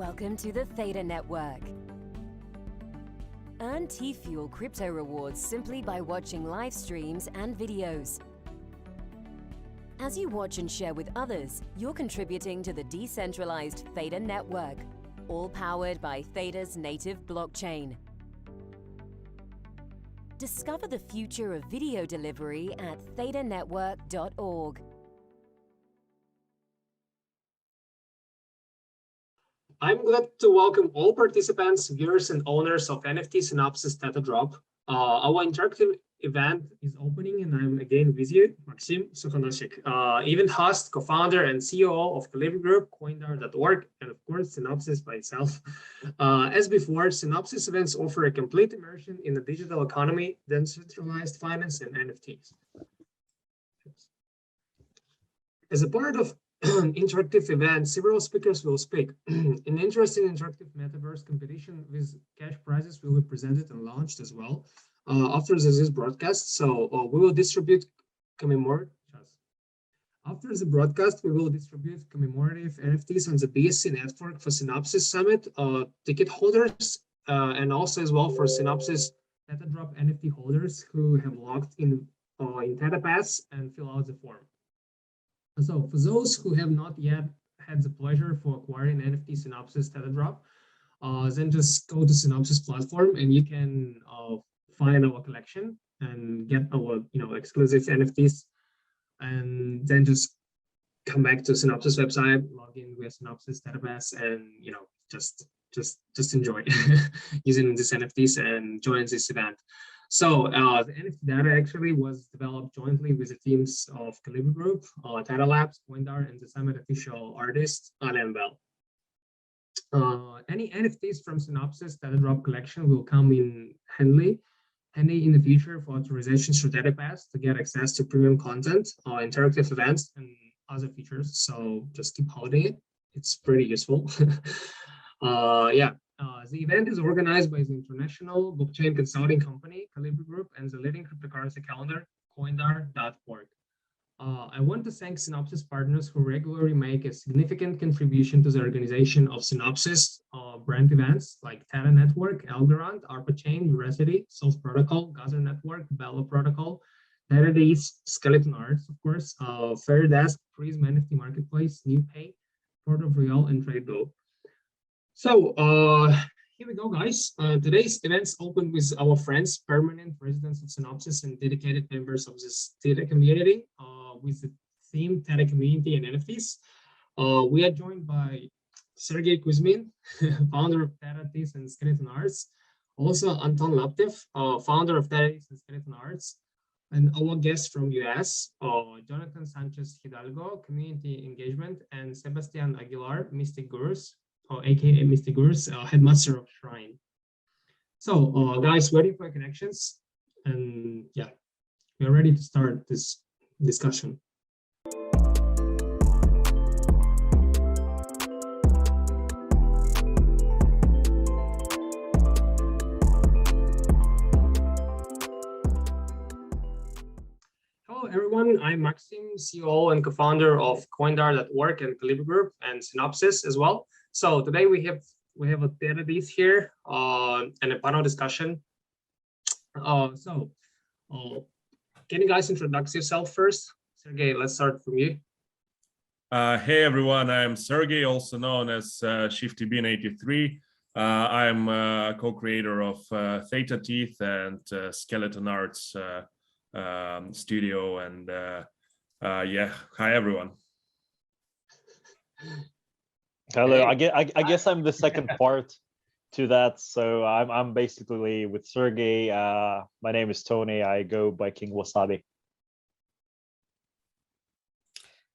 Welcome to the Theta Network. Earn TFUEL crypto rewards simply by watching live streams and videos. As you watch and share with others, you're contributing to the decentralized Theta Network, all powered by Theta's native blockchain. Discover the future of video delivery at thetanetwork.org. I'm glad to welcome all participants, viewers, and owners of NFT Synopsis Theta Drop. Our interactive event is opening, and I'm again with you, Maxim Sukhanosik, event host, co-founder, and CEO of Calibri Group, Coindar.org, and of course, Synopsis by itself. As before, Synopsis events offer a complete immersion in the digital economy, decentralized finance, and NFTs. As a part of interactive event, several speakers will speak. An interesting interactive metaverse competition with cash prizes will be presented and launched as well after this broadcast. So we will distribute commemorative. After the broadcast, we will distribute commemorative NFTs on the BSC network for Synopsis Summit ticket holders, and also as well for Synopsis Theta Drop NFT holders who have logged in Theta Pass and fill out the form. So for those who have not yet had the pleasure for acquiring NFT Synopsis Theta Drop, then just go to Synopsis platform and you can find our collection and get our exclusive NFTs, and then just come back to Synopsis website, log in with Synopsis database, and just enjoy using these NFTs and join this event. So the NFT data actually was developed jointly with the teams of Calibri Group, Theta Labs, Coindar, and the Summit official artist, Alan Bell. Any NFTs from Synopsis Theta Drop collection will come in handy in the future for authorizations through Theta Pass to get access to premium content, interactive events, and other features. So just keep holding it. It's pretty useful. The event is organized by the international blockchain consulting company, Calibri Group, and the leading cryptocurrency calendar, Coindar.org. I want to thank Synopsis partners who regularly make a significant contribution to the organization of Synopsis brand events like Theta Network, Algorand, ARPA Chain, Veracity, Solve Protocol, Gather Network, Bella Protocol, ThetaDays, Skeleton Arts, of course, Fairdesk, Prism NFT Marketplace, NewPay, Port of Real, and TradeGo. So here we go, guys. Today's events open with our friends, permanent residents of Synopsis, and dedicated members of this Theta community with the theme Theta Community and NFTs. We are joined by Sergey Kuzmin, founder of ThetaDays and Skeleton Arts. Also, Anton Laptev, founder of ThetaDays and Skeleton Arts. And our guest from US, Jonathan Sanchez Hidalgo, Community Engagement, and Sebastian Aguilar, Mystic Gurus, aka Mystic Gurus, Headmaster of Shrine. So guys, waiting for connections, and yeah, we're ready to start this discussion. Hello everyone, I'm Maxim, CEO and co-founder of Coindar.org and Calibri Group and Synopsis as well. So today we have a ThetaDays here and a panel discussion. Can you guys introduce yourself first? Sergey, let's start from you. Hey everyone, I'm Sergey, also known as ShiftyBean83. I'm co-creator of Theta Teeth and Skeleton Arts studio, and yeah, hi everyone. Hello, I guess I'm the second part to that. So I'm basically with Sergey. My name is Tony. I go by King Wasabi.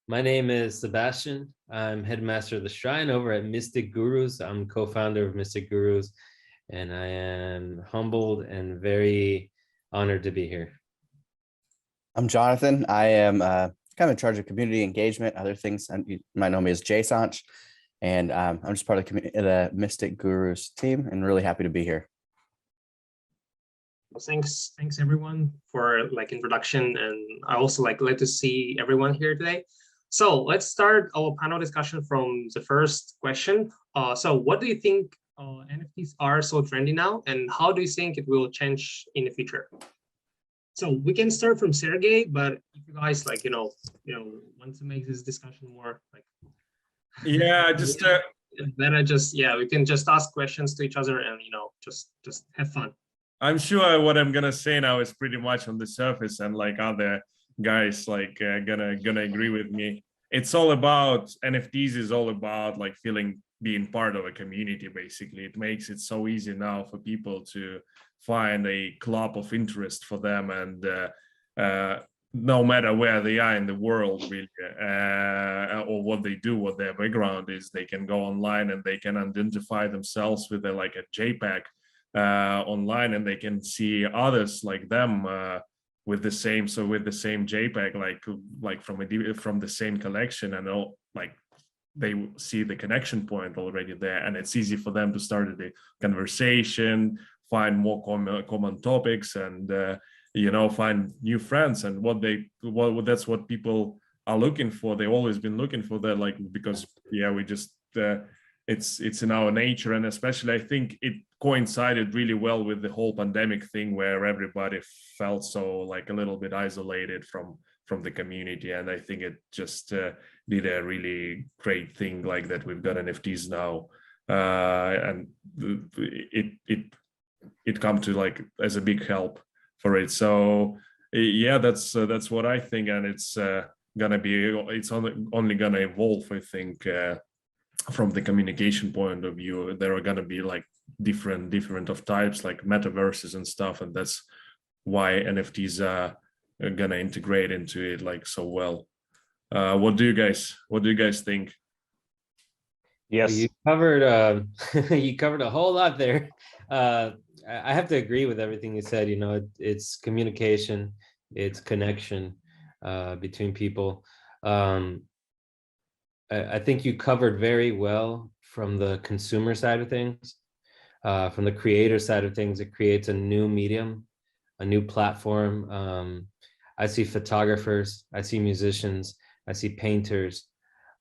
My name is Sebastian. I'm headmaster of the Shrine over at Mystic Gurus. I'm co-founder of Mystic Gurus, and I am humbled and very honored to be here. I'm Jonathan. I am kind of in charge of community engagement, other things. You might know me as Jay Sanch. And I'm just part of the Mystic Gurus team, and really happy to be here. Thanks everyone for introduction, and I also like to see everyone here today. So let's start our panel discussion from the first question. So what do you think NFTs are so trendy now, and how do you think it will change in the future? So we can start from Sergey, but if you guys like, want to make this discussion more like, yeah, just then we can just ask questions to each other and just have fun. I'm sure what I'm gonna say now is pretty much on the surface, and like other guys like gonna agree with me. It's all about NFTs is all about like being part of a community. Basically, it makes it so easy now for people to find a club of interest for them, and no matter where they are in the world, really, or what they do, what their background is, they can go online and they can identify themselves with a JPEG online, and they can see others like them with the same JPEG, like from the same collection, and all, like they see the connection point already there, and it's easy for them to start the conversation, find more common topics, and find new friends. And that's what people are looking for. They've always been looking for that, like, because we just it's in our nature. And especially I think it coincided really well with the whole pandemic thing, where everybody felt so like a little bit isolated from the community. And I think it just did a really great thing, like that we've got NFTs now, and it come to like as a big help for it. So yeah, that's what I think, and it's only gonna evolve, I think. From the communication point of view, there are going to be like different of types, like metaverses and stuff, and that's why NFTs are going to integrate into it like so well. What do you guys think? Yes, you covered you covered a whole lot there. I have to agree with everything you said. It's communication, it's connection between people. I think you covered very well from the consumer side of things. From the creator side of things, it creates a new medium, a new platform. I see photographers, I see musicians, I see painters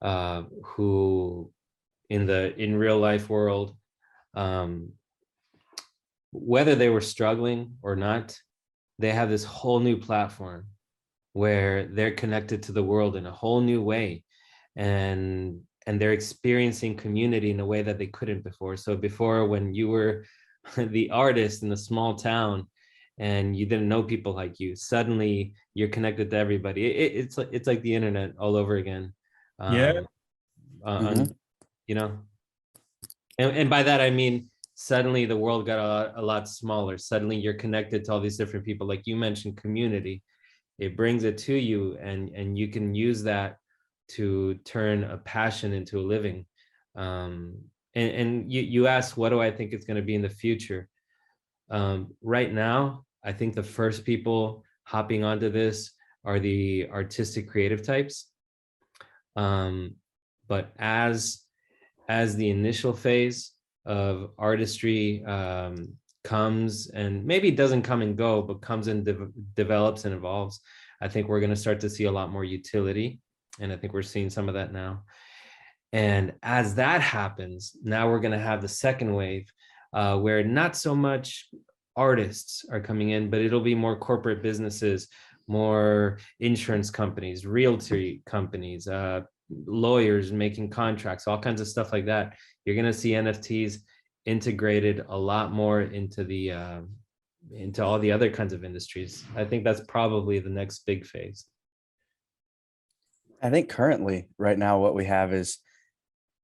who in real life world, whether they were struggling or not, they have this whole new platform where they're connected to the world in a whole new way. And they're experiencing community in a way that they couldn't before. So before, when you were the artist in a small town and you didn't know people like you, suddenly you're connected to everybody. It's like the internet all over again. And by that I mean, suddenly the world got a lot smaller. Suddenly you're connected to all these different people, like you mentioned, community. It brings it to you, and you can use that to turn a passion into a living. And you asked, what do I think it's going to be in the future? Right now, I think the first people hopping onto this are the artistic creative types. But as the initial phase of artistry comes, and maybe it doesn't come and go, but comes and develops and evolves, I think we're going to start to see a lot more utility. And I think we're seeing some of that now. And as that happens, now we're going to have the second wave where not so much artists are coming in, but it'll be more corporate businesses, more insurance companies, realty companies, lawyers making contracts, all kinds of stuff like that. You're going to see NFTs integrated a lot more into all the other kinds of industries. I think that's probably the next big phase. I think currently, right now, what we have is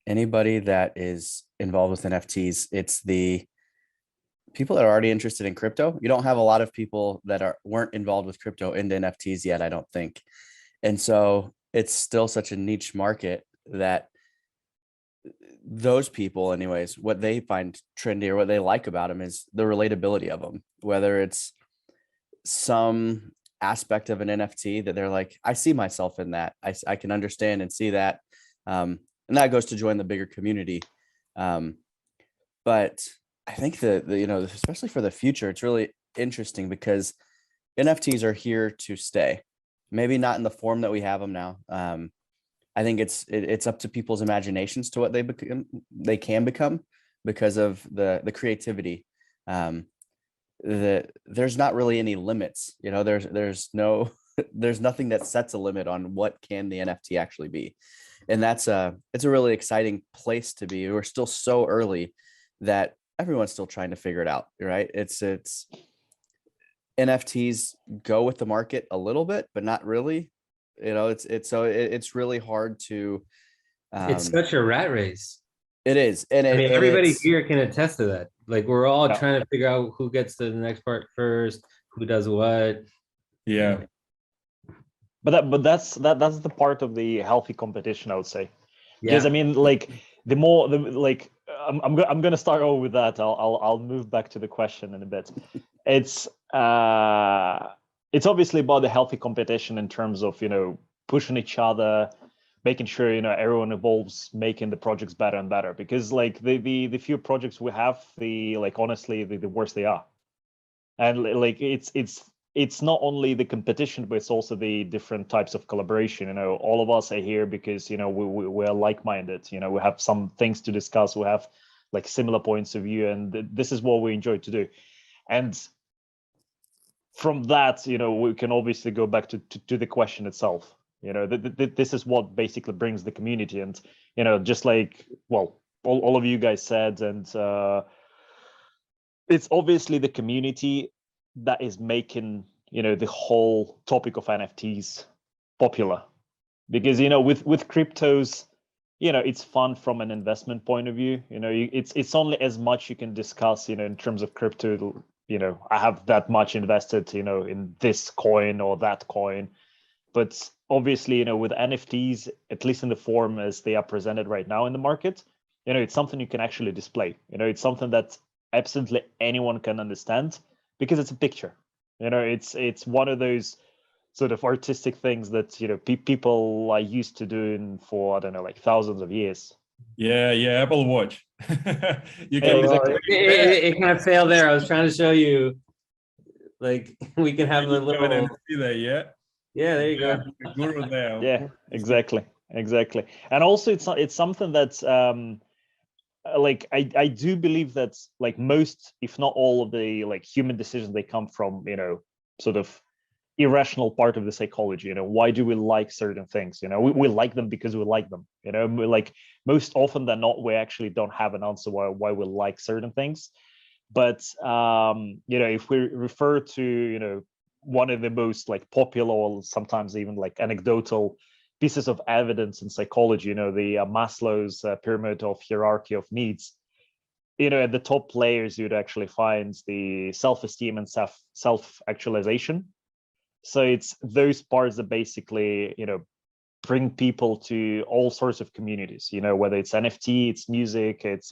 anybody that is involved with NFTs. It's the people that are already interested in crypto. You don't have a lot of people that weren't involved with crypto into NFTs yet, I don't think. And so it's still such a niche market that those people, anyways, what they find trendy or what they like about them is the relatability of them, whether it's some aspect of an NFT that they're like, I see myself in that. I can understand and see that. And that goes to join the bigger community. But I think that, especially for the future, it's really interesting because NFTs are here to stay. Maybe not in the form that we have them now. I think it's up to people's imaginations to what they can become because of the creativity. There's not really any limits, there's no there's nothing that sets a limit on what can the NFT actually be. And it's a really exciting place to be. We're still so early that everyone's still trying to figure it out, right? It's NFTs go with the market a little bit, but not really. It's really hard to. It's such a rat race. It is, and I mean, everybody it's, here can attest to that. Like, we're all Yeah. trying to figure out who gets to the next part first, who does what. Yeah. But that's the part of the healthy competition, I would say. Because Yeah. I mean, like I'm gonna start over with that. I'll move back to the question in a bit. It's obviously about the healthy competition in terms of pushing each other, making sure everyone evolves, making the projects better and better. Because like the few projects we have, honestly the worse they are. And like it's not only the competition, but it's also the different types of collaboration. All of us are here because we're like-minded. We have some things to discuss. We have like similar points of view, and this is what we enjoy to do. And from that, we can obviously go back to the question itself. This is what basically brings the community, and just like all of you guys said, and it's obviously the community that is making the whole topic of NFTs popular. Because with cryptos, it's fun from an investment point of view. It's only as much you can discuss in terms of crypto. I have that much invested in this coin or that coin. But obviously with NFTs, at least in the form as they are presented right now in the market, it's something you can actually display. It's something that absolutely anyone can understand because it's a picture. It's one of those sort of artistic things that people are used to doing for, I don't know, like thousands of years. Yeah, Apple Watch. You Yeah, can exactly. It kind of failed there. I was trying to show you, like, we can have a have an little. NFT there, yeah. Yeah, there you go. The guru there. Yeah, exactly. And also it's something that's like I do believe that like most, if not all of the like human decisions, they come from sort of irrational part of the psychology. Why do we like certain things? We like them because we like them. We like, most often than not, we actually don't have an answer why we like certain things. But if we refer to one of the most like popular or sometimes even like anecdotal pieces of evidence in psychology, the Maslow's pyramid of hierarchy of needs, at the top layers you'd actually find the self-esteem and self-actualization. So it's those parts that basically bring people to all sorts of communities, whether it's NFT, it's music, it's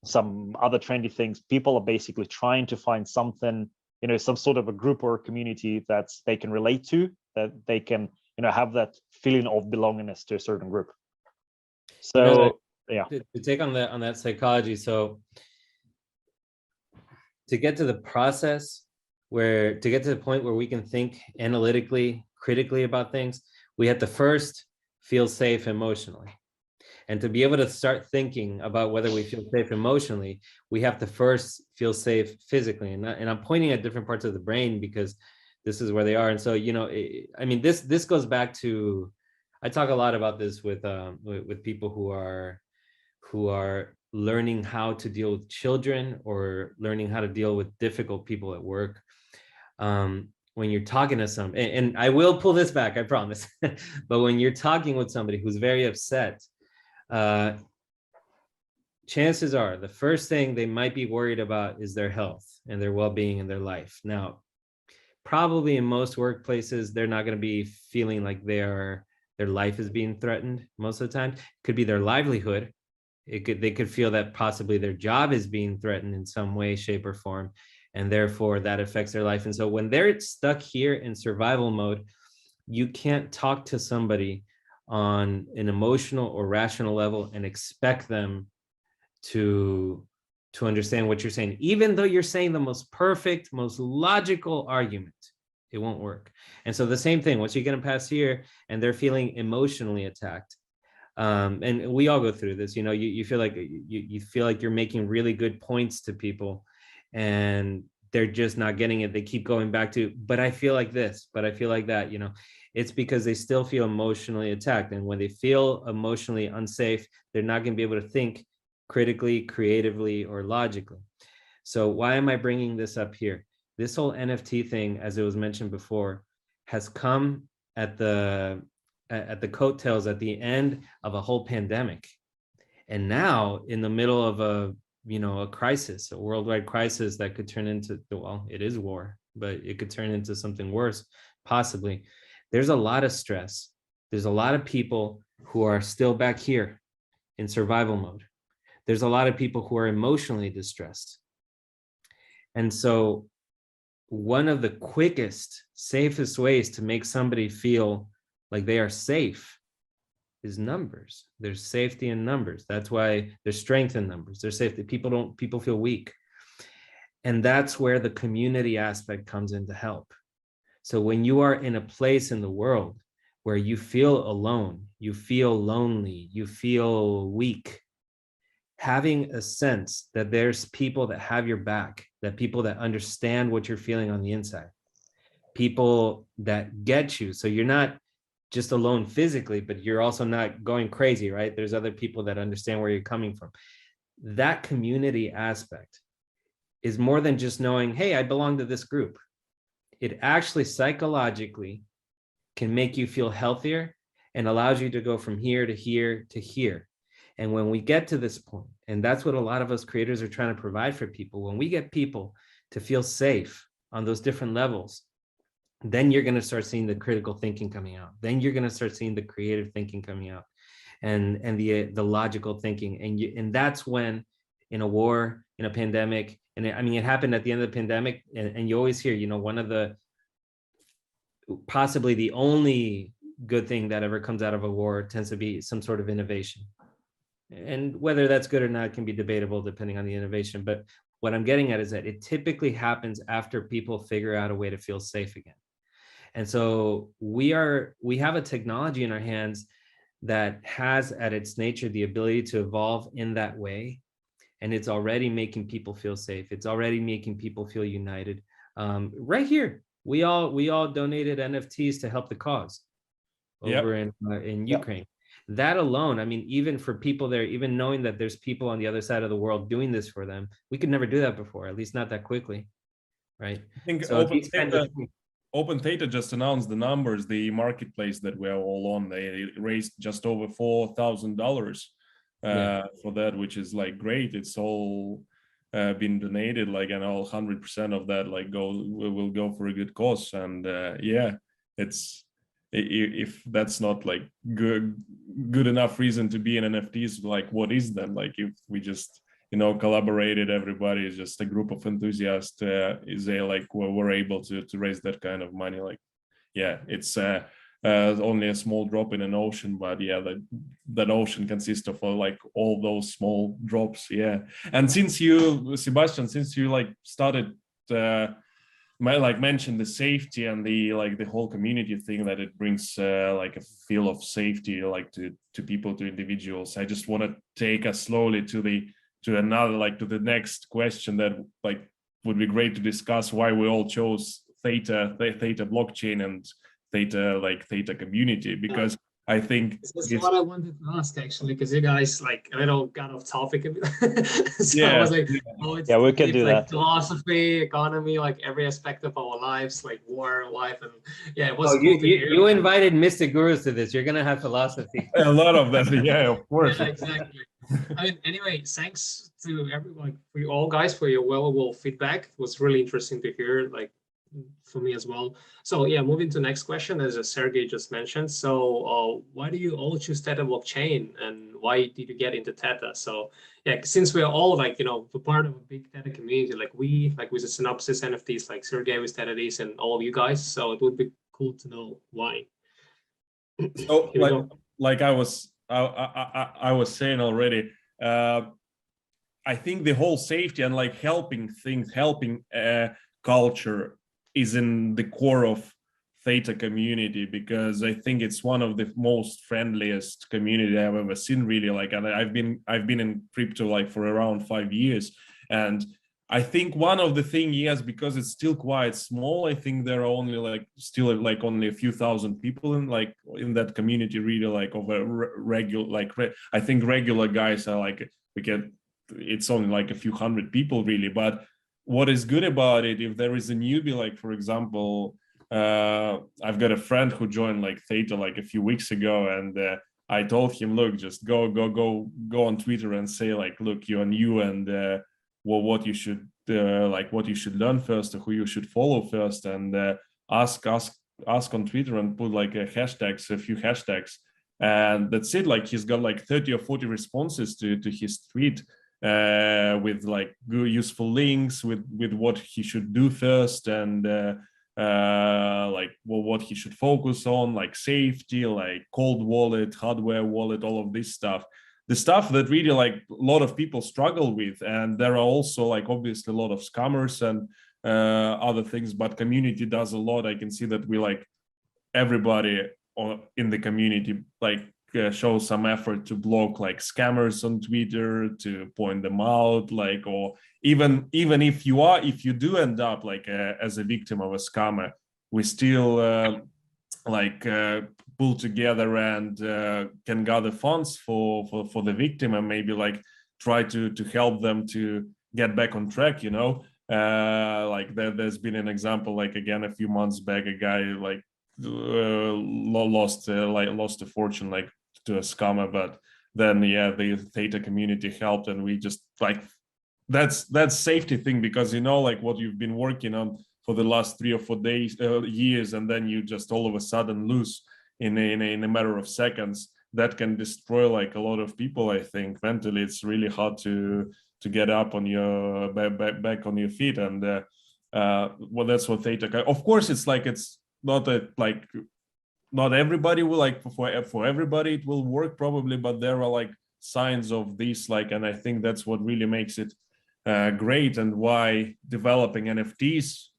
some other trendy things. People are basically trying to find something, some sort of a group or a community that they can relate to, that they can have that feeling of belongingness to a certain group. So yeah, to take on that psychology. So to get to the process to get to the point where we can think analytically, critically about things, we have to first feel safe emotionally. And to be able to start thinking about whether we feel safe emotionally, we have to first feel safe physically. And I'm pointing at different parts of the brain because this is where they are. And so, I mean, this goes back to, I talk a lot about this with people who are learning how to deal with children or learning how to deal with difficult people at work. When you're talking to somebody, and I will pull this back, I promise, but when you're talking with somebody who's very upset, chances are the first thing they might be worried about is their health and their well-being in their life. Now, probably in most workplaces, they're not going to be feeling like their life is being threatened most of the time. It could be their livelihood. They could feel that possibly their job is being threatened in some way, shape, or form, and therefore that affects their life. And so when they're stuck here in survival mode, you can't talk to somebody on an emotional or rational level and expect them to understand what you're saying, even though you're saying the most perfect, most logical argument. It won't work. And so the same thing, once you get them past here and they're feeling emotionally attacked, and we all go through this, you feel like you feel like you're making really good points to people and they're just not getting it. They keep going back to, but I feel like this, but I feel like that, it's because they still feel emotionally attacked. And when they feel emotionally unsafe, they're not going to be able to think critically, creatively, or logically. So why am I bringing this up here? This whole NFT thing, as it was mentioned before, has come at the coattails at the end of a whole pandemic. And now in the middle of a crisis, a worldwide crisis that could turn into, well, it is war, but it could turn into something worse, possibly. There's a lot of stress. There's a lot of people who are still back here in survival mode. There's a lot of people who are emotionally distressed. And so one of the quickest, safest ways to make somebody feel like they are safe is numbers. There's safety in numbers. That's why there's strength in numbers. There's safety. People feel weak. And that's where the community aspect comes in to help. So when you are in a place in the world where you feel alone, you feel lonely, you feel weak, having a sense that there's people that have your back, that people that understand what you're feeling on the inside, people that get you. So you're not just alone physically, but you're also not going crazy, right? There's other people that understand where you're coming from. That community aspect is more than just knowing, hey, I belong to this group. It actually psychologically can make you feel healthier and allows you to go from here to here to here. And when we get to this point, and that's what a lot of us creators are trying to provide for people, when we get people to feel safe on those different levels, then you're going to start seeing the critical thinking coming out. Then you're going to start seeing the creative thinking coming out, and the logical thinking. And that's when, in a war, in a pandemic, and I mean, it happened at the end of the pandemic, and you always hear, one of the, possibly the only good thing that ever comes out of a war tends to be some sort of innovation. And whether that's good or not can be debatable depending on the innovation. But what I'm getting at is that it typically happens after people figure out a way to feel safe again. And so we have a technology in our hands that has at its nature the ability to evolve in that way. And it's already making people feel safe. It's already making people feel united. Right here, we all donated NFTs to help the cause over in Ukraine. That alone, I mean, even for people there, even knowing that there's people on the other side of the world doing this for them, we could never do that before, at least not that quickly, right? I think So Open Theta just announced the numbers, the marketplace that we're all on. They raised just over $4,000 for that, which is like great. It's all been donated, like, and all 100% of that like will go for a good cause. And it's, if that's not like good enough reason to be in NFTs, like what is then? Like if we just collaborated, everybody is just a group of enthusiasts, is they like were able to raise that kind of money? Like, yeah, it's only a small drop in an ocean, but yeah, that ocean consists of like all those small drops. Yeah. And since you, Sebastian, like started mentioned the safety and the whole community thing, that it brings like a feel of safety like to people, to individuals, I just want to take us slowly to the next question that like would be great to discuss, why we all chose Theta blockchain and Theta community, because I think this is what I wanted to ask actually, because you guys like a little got off topic a bit. So yeah, I was like, oh, it's we can do like that. Philosophy, economy, like every aspect of our lives, like war, life, and yeah, it was Oh, cool to hear. you invited Mystic Gurus to this. You're gonna have philosophy. a lot of that. Yeah, of course. Yeah, exactly. I mean, anyway, thanks to everyone, for you all guys, for your valuable feedback. It was really interesting to hear, like for me as well. So yeah, moving to the next question, as Sergey just mentioned. So why do you all choose Theta blockchain, and why did you get into Theta? So yeah, since we're all like, part of a big Theta community, like with the Synopsis NFTs, like Sergey with ThetaDs and all of you guys. So it would be cool to know why. So like I was saying already, I think the whole safety and like helping culture is in the core of Theta community, because I think it's one of the most friendliest community I've ever seen, really. Like, and I've been in crypto like for around 5 years, and I think one of the thing, yes, because it's still quite small, I think there are only like still like only a few thousand people in that community, really, like of a regular, like I think regular guys are like, it's only like a few hundred people, really. But what is good about it, if there is a newbie, like for example, I've got a friend who joined like Theta like a few weeks ago, and I told him, look, just go on Twitter and say like, look, you're new, and well, what you should learn first, or who you should follow first, and ask on Twitter and put like a few hashtags, and that's it. Like, he's got like 30 or 40 responses to his tweet, with like good useful links with what he should do first, and like what he should focus on, like safety, like cold wallet, hardware wallet, all of this stuff, the stuff that really like a lot of people struggle with. And there are also like obviously a lot of scammers and other things, but community does a lot. I can see that we like everybody in the community like show some effort to block like scammers on Twitter, to point them out, like, or even if you do end up like as a victim of a scammer, we still pull together and can gather funds for the victim, and maybe like try to help them to get back on track, you know. Like there's been an example, like again a few months back, a guy like lost a fortune like to a scammer, but then the Theta community helped, and we just like that's safety thing, because you know like what you've been working on for the last 3 or 4 days, years, and then you just all of a sudden lose in a matter of seconds. That can destroy like a lot of people. I think mentally it's really hard to get up on your back on your feet, and well, that's what Theta. Of course, it's like it's not a like not everybody will like for everybody it will work probably, but there are like signs of this, like, and I think that's what really makes it great, and why developing NFTs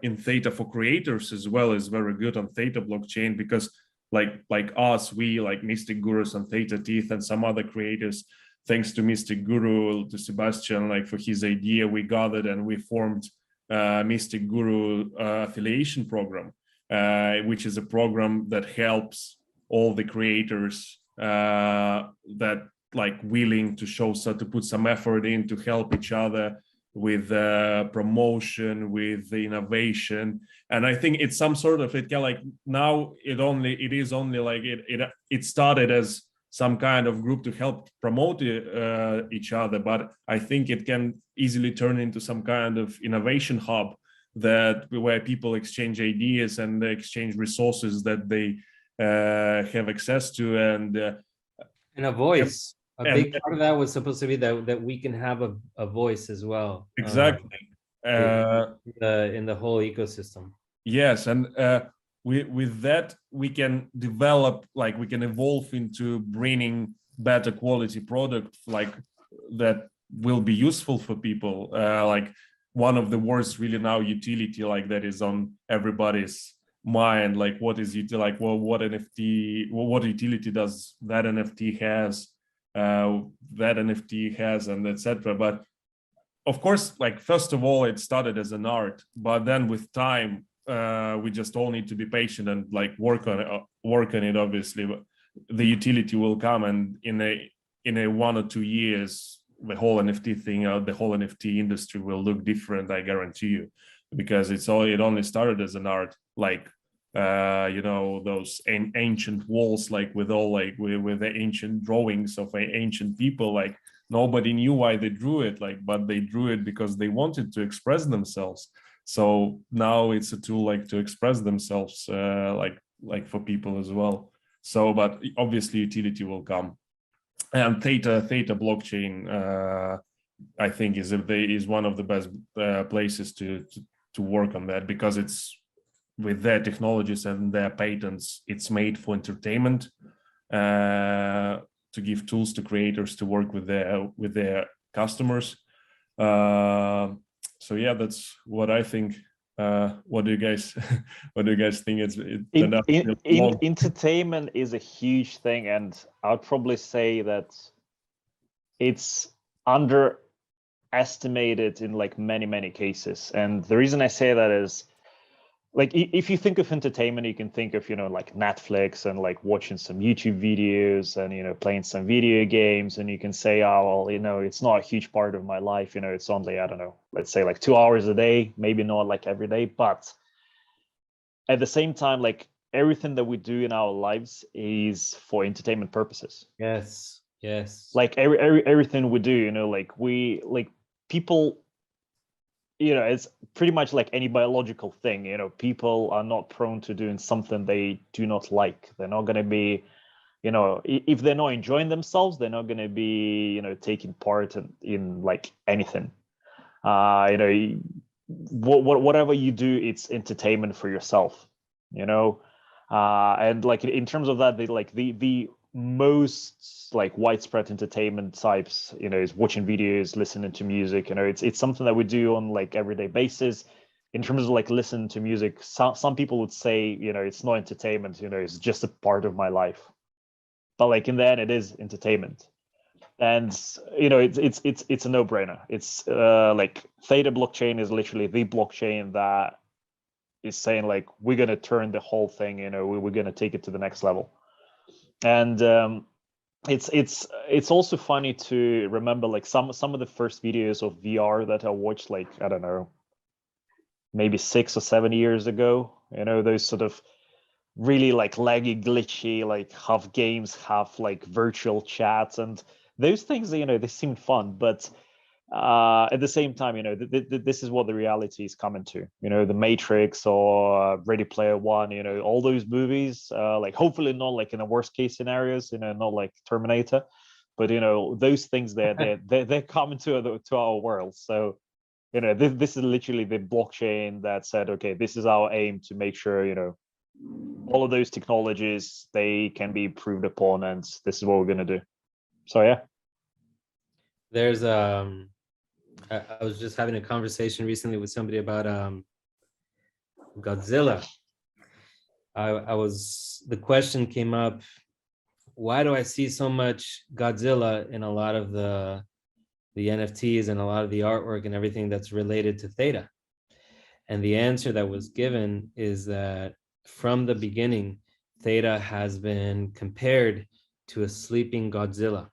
in Theta for creators as well is very good on Theta blockchain, because like us, we like Mystic Gurus and Theta Teeth and some other creators, thanks to Mystic Guru, to Sebastian, like for his idea, we gathered and we formed Mystic Guru affiliation program, which is a program that helps all the creators that like willing to to put some effort in to help each other with promotion, with the innovation. And I think it's some sort of, it can like now it is only like it started as some kind of group to help promote each other, but I think it can easily turn into some kind of innovation hub where people exchange ideas and exchange resources that they have access to, and a voice. A big part of that was supposed to be that we can have a voice as well. Exactly. In the whole ecosystem. Yes, and with that we can develop, like we can evolve into bringing better quality product like that will be useful for people. Like one of the words really now, utility, like that is on everybody's mind, like what is it, like well, what NFT, what utility does that NFT has, and etc. But of course, like first of all, it started as an art, but then with time we just all need to be patient and like work on it. Obviously the utility will come, and in a 1 or 2 years the whole NFT thing, the whole NFT industry will look different, I guarantee you, because it only started as an art, like you know, those ancient walls, like with all like with the ancient drawings of ancient people, like nobody knew why they drew it, like, but they drew it because they wanted to express themselves. So now it's a tool like to express themselves, like for people as well. So, but obviously utility will come, and Theta blockchain, I think is one of the best places to work on that, because it's with their technologies and their patents, it's made for entertainment, to give tools to creators to work with their customers. So yeah, that's what I think What do you guys what do you guys think? It turned out to be long. Entertainment is a huge thing, and I'd probably say that it's underestimated in like many cases. And the reason I say that is, like, if you think of entertainment, you can think of, you know, like Netflix and like watching some YouTube videos and, you know, playing some video games, and you can say, oh, well, you know, it's not a huge part of my life, you know, it's only, I don't know, let's say like 2 hours a day, maybe not like every day, but at the same time, like everything that we do in our lives is for entertainment purposes. Yes. Yes. Like everything we do, you know, like people, you know, it's pretty much like any biological thing, you know, people are not prone to doing something they do not like. They're not going to be, you know, if they're not enjoying themselves, they're not going to be, you know, taking part in like anything. You know, whatever you do, it's entertainment for yourself, you know. And like in terms of that, the most like widespread entertainment types, you know, is watching videos, listening to music. You know, it's something that we do on like everyday basis. In terms of like listening to music, some people would say, you know, it's not entertainment, you know, it's just a part of my life. But like in the end, it is entertainment. And you know, it's a no-brainer. It's like Theta blockchain is literally the blockchain that is saying like, we're going to turn the whole thing, you know, we're going to take it to the next level. And it's also funny to remember like some of the first videos of VR that I watched, like, I don't know, maybe 6 or 7 years ago, you know, those sort of really like laggy, glitchy, like half games, half like virtual chats, and those things, you know, they seem fun, but at the same time, you know, this is what the reality is coming to, you know, the Matrix or Ready Player One, you know, all those movies, like hopefully not like in the worst case scenarios, you know, not like Terminator, but you know, those things they're coming to our world. So, you know, this is literally the blockchain that said, okay, this is our aim to make sure, you know, all of those technologies, they can be improved upon, and this is what we're going to do. So yeah. There's I was just having a conversation recently with somebody about Godzilla. The question came up, why do I see so much Godzilla in a lot of the NFTs and a lot of the artwork and everything that's related to Theta? And the answer that was given is that from the beginning, Theta has been compared to a sleeping Godzilla.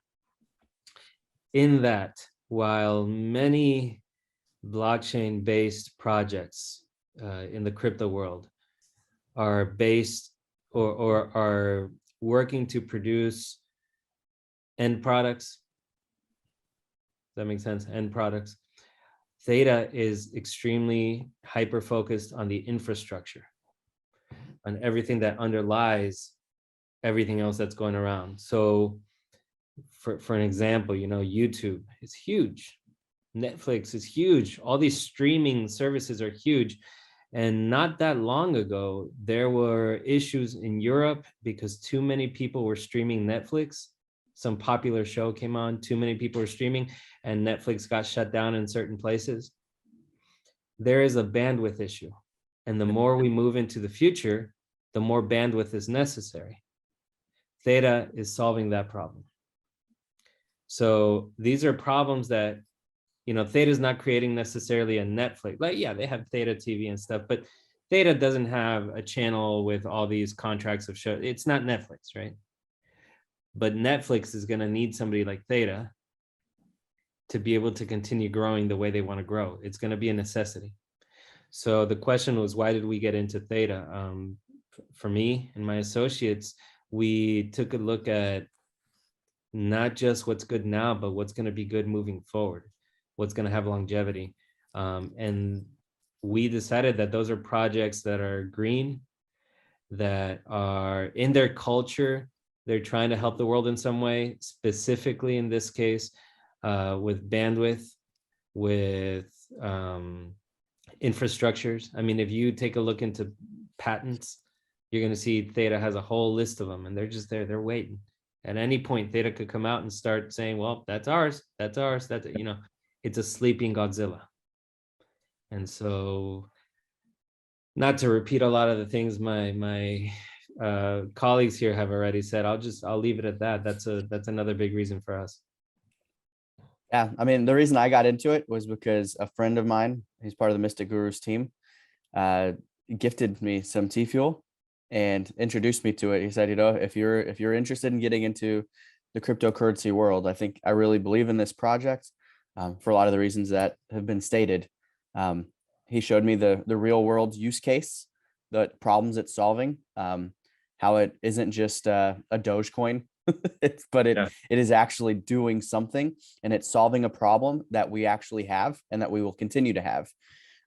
In that, while many blockchain-based projects in the crypto world are based or are working to produce end products, does that make sense? End products. Theta is extremely hyper-focused on the infrastructure, on everything that underlies everything else that's going around. So for an example, you know, YouTube is huge. Netflix is huge. All these streaming services are huge. And not that long ago, there were issues in Europe because too many people were streaming Netflix. Some popular show came on, too many people were streaming, and Netflix got shut down in certain places. There is a bandwidth issue. And the more we move into the future, the more bandwidth is necessary. Theta is solving that problem. So these are problems that, you know, Theta is not creating necessarily a Netflix. Like, yeah, they have Theta TV and stuff, but Theta doesn't have a channel with all these contracts of shows. It's not Netflix, right? But Netflix is going to need somebody like Theta to be able to continue growing the way they want to grow. It's going to be a necessity. So the question was, why did we get into Theta? For me and my associates, we took a look at not just what's good now, but what's going to be good moving forward, what's going to have longevity. And we decided that those are projects that are green, that are in their culture. They're trying to help the world in some way, specifically in this case, with bandwidth, with infrastructures. I mean, if you take a look into patents, you're going to see Theta has a whole list of them, and they're just there, they're waiting. At any point, Theta could come out and start saying, well, that's ours, that's ours, that's, you know, it's a sleeping Godzilla. And so not to repeat a lot of the things my colleagues here have already said, I'll leave it at that. That's another big reason for us. Yeah, I mean, the reason I got into it was because a friend of mine, he's part of the Mystic Gurus team, gifted me some TFUEL and introduced me to it. He said, you know, if you're interested in getting into the cryptocurrency world, I really believe in this project for a lot of the reasons that have been stated. He showed me the real world use case, the problems it's solving, how it isn't just a Dogecoin, but it is actually doing something, and it's solving a problem that we actually have and that we will continue to have.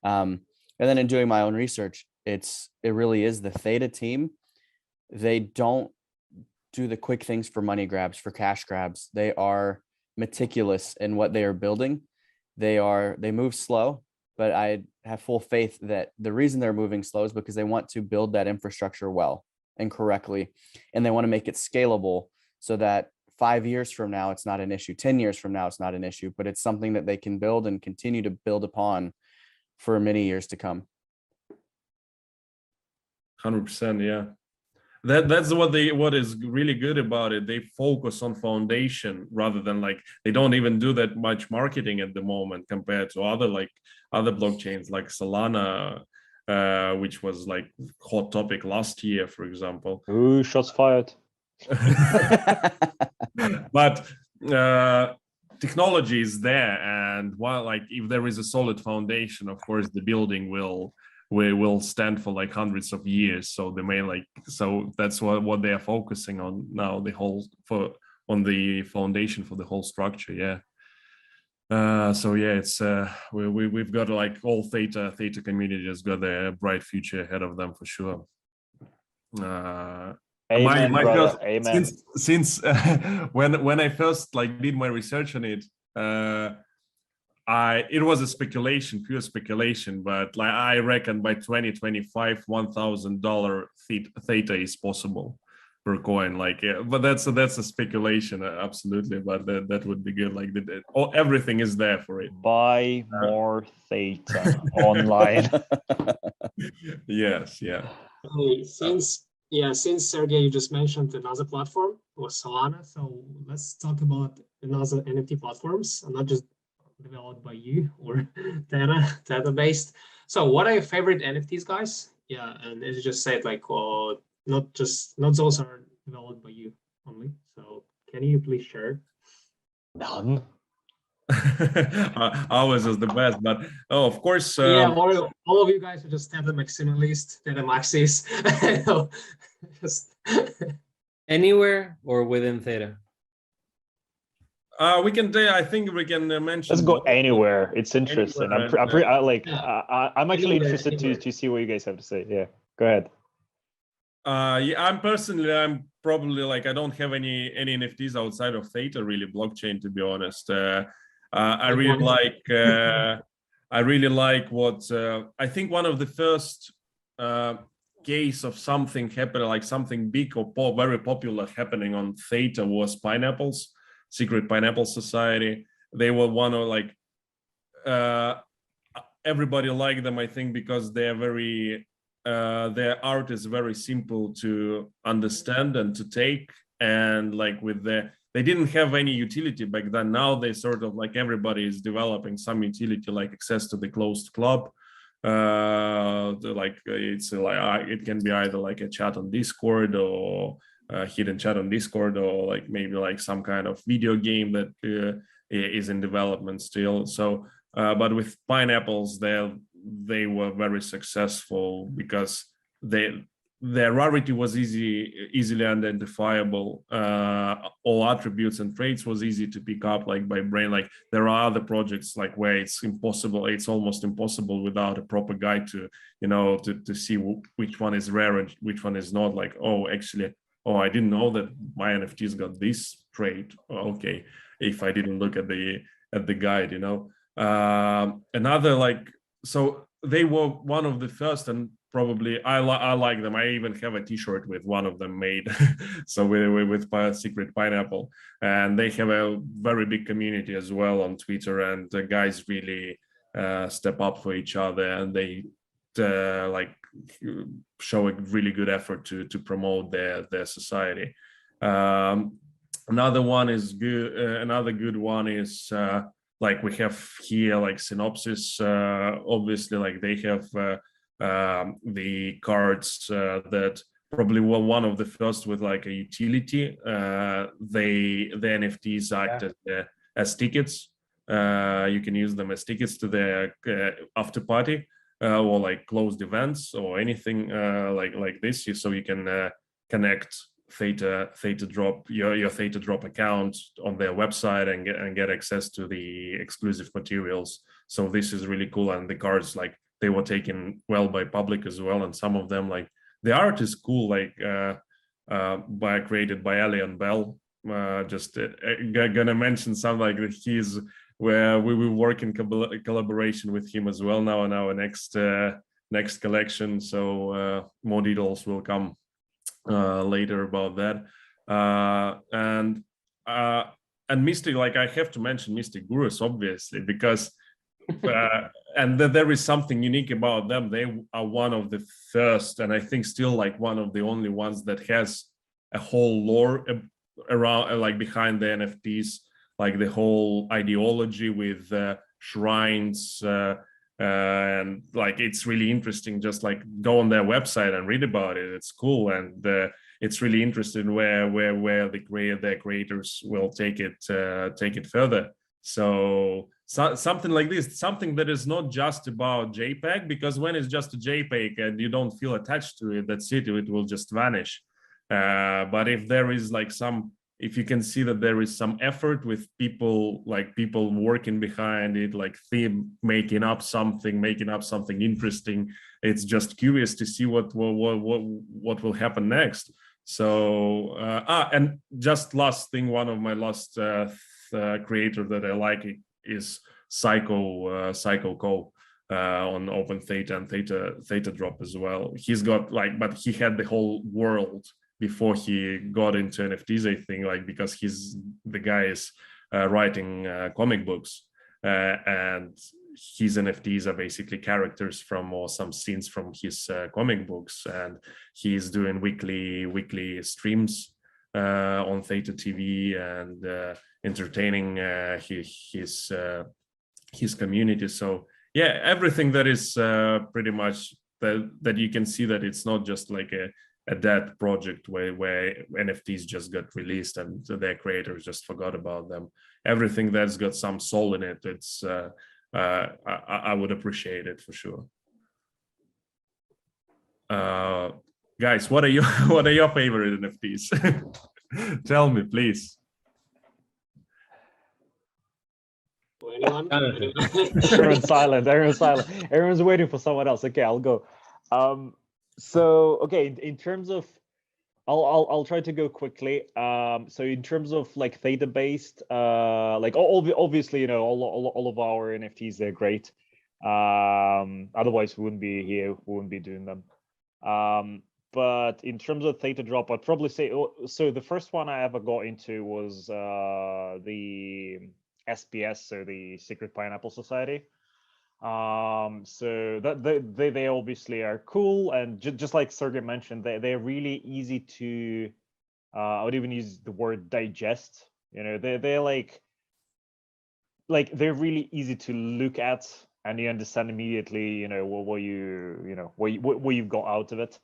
And then in doing my own research, it really is the Theta team. They don't do the quick things for money grabs, for cash grabs. They are meticulous in what they are building. They move slow, but I have full faith that the reason they're moving slow is because they want to build that infrastructure well and correctly, and they want to make it scalable so that 5 years from now, it's not an issue. 10 years from now, it's not an issue, but it's something that they can build and continue to build upon for many years to come. 100%, yeah. That's what is really good about it. They focus on foundation rather than like, they don't even do that much marketing at the moment compared to other blockchains like Solana, which was like hot topic last year, for example. Ooh, shots fired. But technology is there, and while like if there is a solid foundation, of course the building will stand for like hundreds of years. So so that's what they are focusing on now, on the foundation for the whole structure. Yeah. So yeah, it's we've got like all Theta community has got a bright future ahead of them for sure. Amen, my brother. first, Amen. since when I first like did my research on it, it was a pure speculation, but like I reckon by 2025, $1,000 Theta is possible per coin. Like, yeah, but that's a speculation, absolutely. But that would be good. Like everything is there for it. Buy more Theta online. Yes, yeah. Since Sergey, you just mentioned another platform was Solana, so let's talk about another NFT platforms, and not just developed by you or Theta based. So what are your favorite NFTs, guys? Yeah, and as you just said, like not those are developed by you only. So can you please share? None. Ours is the best, but of course. All of you guys are just Theta Maximalist, Theta Maxis. Just Anywhere or within Theta? I think we can mention. Let's go anywhere. It's interesting. I'm actually interested anywhere. to see what you guys have to say. Yeah, go ahead. I'm probably like, I don't have any NFTs outside of Theta, really blockchain, to be honest. I really like what I think one of the first case of something happening, like something big or very popular happening on Theta was Pineapples, Secret Pineapple Society. They were one of like everybody liked them, I think, because they're very their art is very simple to understand and to take, and like they didn't have any utility back then. Now they sort of like, everybody is developing some utility, like access to the closed club. It can be either like a chat on Discord or hidden chat on Discord, or like maybe like some kind of video game that is in development still. So, but with Pineapples, they were very successful because their rarity was easily identifiable. All attributes and traits was easy to pick up, like by brain. Like there are other projects like where it's almost impossible without a proper guide to see which one is rare and which one is not. Like, I didn't know that my NFT's got this trait. Okay, if I didn't look at the guide, so they were one of the first, and probably I like them. I even have a T-shirt with one of them made. So with Secret Pineapple, and they have a very big community as well on Twitter, and the guys really step up for each other, and they show a really good effort to promote their society. Another one is good. Another good one is like we have here, like Synopsis. Obviously, like they have the cards that probably were one of the first with like a utility. The NFTs act as tickets. You can use them as tickets to their after party or like closed events or anything like this. So you can connect Theta Drop, your Theta Drop account on their website and get access to the exclusive materials. So this is really cool, and the cards, like, they were taken well by public as well, and some of them, like, the art is cool, like created by Alien Bell. Just gonna mention some, like, he's where we will work in collaboration with him as well now in our next collection. So more details will come later about that. And Mystic, like, I have to mention Mystic Gurus, obviously, because and there is something unique about them. They are one of the first, and I think still like one of the only ones that has a whole lore around, like, behind the NFTs, like the whole ideology with shrines, and like it's really interesting. Just like go on their website and read about it. It's cool, and it's really interesting where their creators will take it further. So something like this, something that is not just about JPEG, because when it's just a JPEG and you don't feel attached to it, that's it will just vanish. But if there is like if you can see that there is some effort with people working behind it, like making up something interesting, it's just curious to see what will happen next. So and just last thing, one of my last creator that I like is Psycho Co. On Open Theta and Theta Drop as well. He's got but he had the whole world before he got into NFTs, I think, like, because the guy is writing comic books, and his NFTs are basically characters from, or some scenes from his comic books, and he's doing weekly streams on Theta TV and entertaining his community. So yeah, everything that is pretty much that you can see that it's not just like a dead project where NFTs just got released and their creators just forgot about them. Everything that's got some soul in it, it's I would appreciate it for sure. Guys, what are your favorite NFTs? Tell me, please. Anyone? Everyone's silent. Everyone's waiting for someone else. Okay, I'll go. So okay, in terms of, I'll try to go quickly. So in terms of like Theta based, like obviously, you know, all of our NFTs, they're great. Otherwise we wouldn't be here, we wouldn't be doing them. But in terms of Theta Drop, I'd probably say, so the first one I ever got into was the SPS, so the Secret Pineapple Society. So that they obviously are cool, and just like Sergey mentioned, they're really easy to I would even use the word digest. You know, they're like they're really easy to look at, and you understand immediately, you know, what you've got out of it.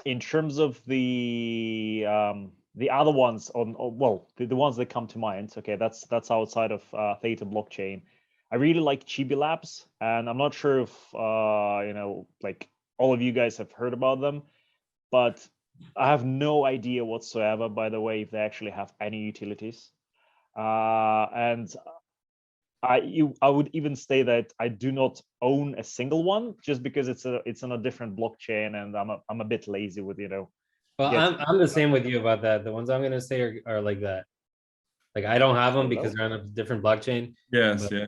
In terms of the other ones the ones that come to mind, okay, that's outside of Theta blockchain. I really like Chibi Labs, and I'm not sure if you know, like, all of you guys have heard about them, but I have no idea whatsoever, by the way, if they actually have any utilities. And I would even say that I do not own a single one, just because it's on a different blockchain, and I'm a bit lazy with, you know. Well, I'm the same with you about that. The ones I'm gonna say are like that. Like, I don't have them because they're on a different blockchain. Yes, but, yeah.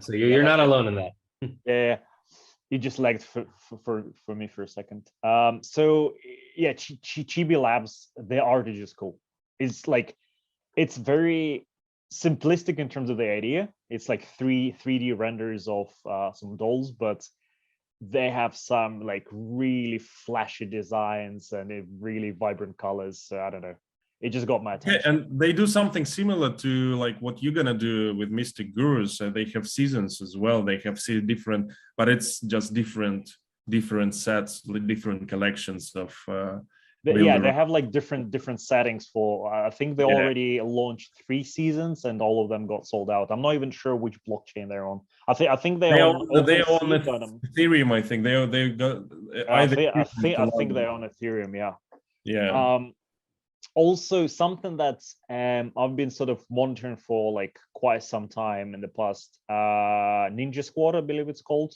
So you're not alone in that. Yeah, you just lagged for me for a second. So yeah, Chibi Labs, their art is just cool. It's like, it's very simplistic in terms of the idea. It's like 3D renders of some dolls, but they have some like really flashy designs and really vibrant colors. So I don't know. It just got my Yeah, attention. and they do something similar to like what you're gonna do with Mystic Gurus. They have seasons as well. They have different, but it's just different sets, different collections of Yeah, builder. they have like different settings for. I think they Yeah. already launched 3 seasons, and all of them got sold out. I'm not even sure which blockchain they're on. I think They they're on own OpenSea, but Ethereum, I think. They got I either think I Ethereum think to I think London. they're on Ethereum. Yeah. Yeah. Also something that I've been sort of monitoring for like quite some time in the past. Ninja Squad, I believe it's called.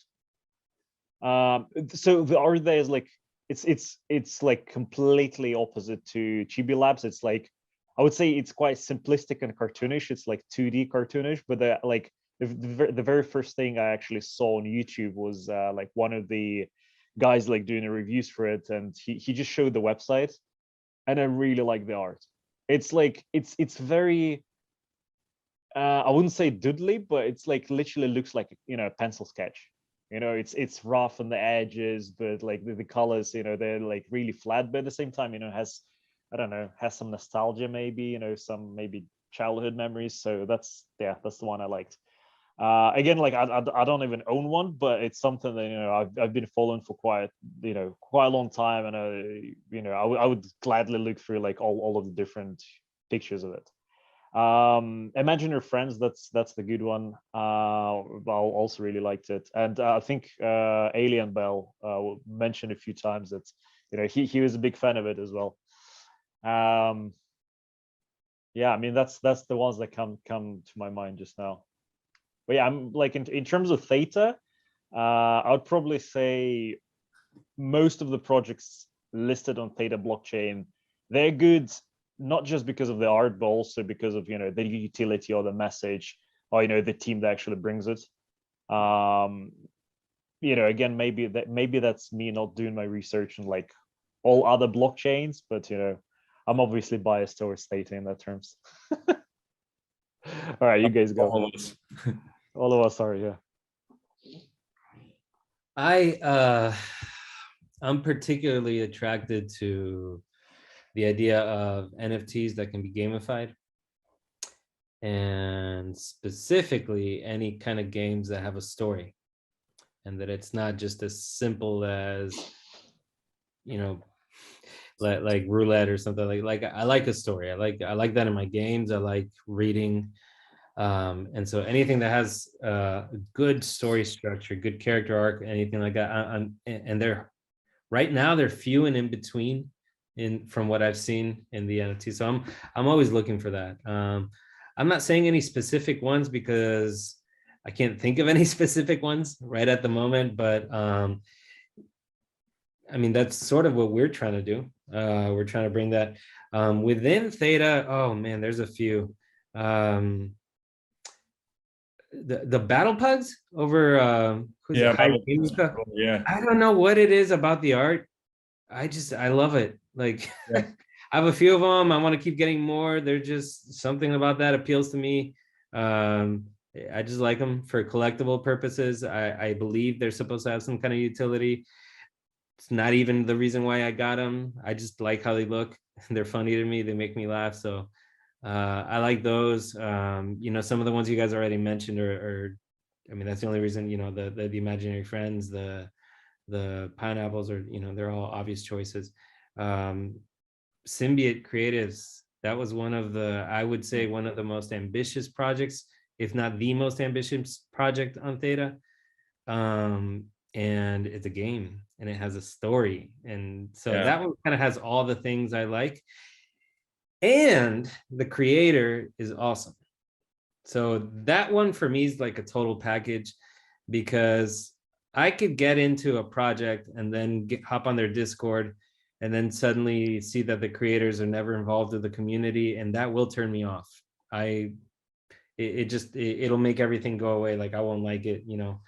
So the art there is like it's like completely opposite to Chibi Labs. It's like I would say it's quite simplistic and cartoonish. It's like 2D cartoonish, but like the very first thing I actually saw on YouTube was like one of the guys like doing the reviews for it, and he just showed the website, and I really like the art. It's like it's very I wouldn't say doodly, but it's like literally looks like, you know, a pencil sketch. You know, it's rough on the edges, but like the colors, you know, they're like really flat, but at the same time, you know, has, I don't know, has some nostalgia maybe, you know, some maybe childhood memories. So that's the one I liked. Again, like I don't even own one, but it's something that, you know, I've been following for quite a long time, and you know, I would gladly look through like all of the different pictures of it. Imaginary Friends, that's the good one. I also really liked it, and I think Alien Bell mentioned a few times that, you know, he was a big fan of it as well. Yeah, I mean that's the ones that come to my mind just now. But yeah, I'm like in terms of Theta, I would probably say most of the projects listed on Theta blockchain, they're good not just because of the art, but also because of, you know, the utility or the message, or, you know, the team that actually brings it. You know, again, maybe that's me not doing my research in like all other blockchains, but, you know, I'm obviously biased towards Theta in that terms. All right, you guys go. All of us are, yeah. I'm particularly attracted to the idea of NFTs that can be gamified, and specifically any kind of games that have a story, and that it's not just as simple as, you know, like roulette or something. Like I like a story. I like that in my games. I like reading. And so anything that has good story structure, good character arc, anything like that, and they're right now they're few and in between from what I've seen in the NFT. So I'm always looking for that. I'm not saying any specific ones because I can't think of any specific ones right at the moment, but I mean, that's sort of what we're trying to do. We're trying to bring that within Theta. Oh man, there's a few. The battle pugs over who's it? Yeah. I don't know what it is about the art. I love it. Like Yeah. I have a few of them. I want to keep getting more. They're just something about that appeals to me. I just like them for collectible purposes. I believe they're supposed to have some kind of utility. It's not even the reason why I got them. I just like how they look. They're funny to me. They make me laugh. So I like those. You know, some of the ones you guys already mentioned are I mean, that's the only reason, you know, the imaginary friends, the pineapples are, you know, they're all obvious choices. Symbiote Creatives, that was one of the, I would say, one of the most ambitious projects, if not the most ambitious project on Theta. And it's a game and it has a story. And so that one kind of has all the things I like. And the creator is awesome. So that one for me is like a total package, because I could get into a project and then hop on their Discord and then suddenly see that the creators are never involved with the community, and that will turn me off. It'll make everything go away. Like I won't like it, you know,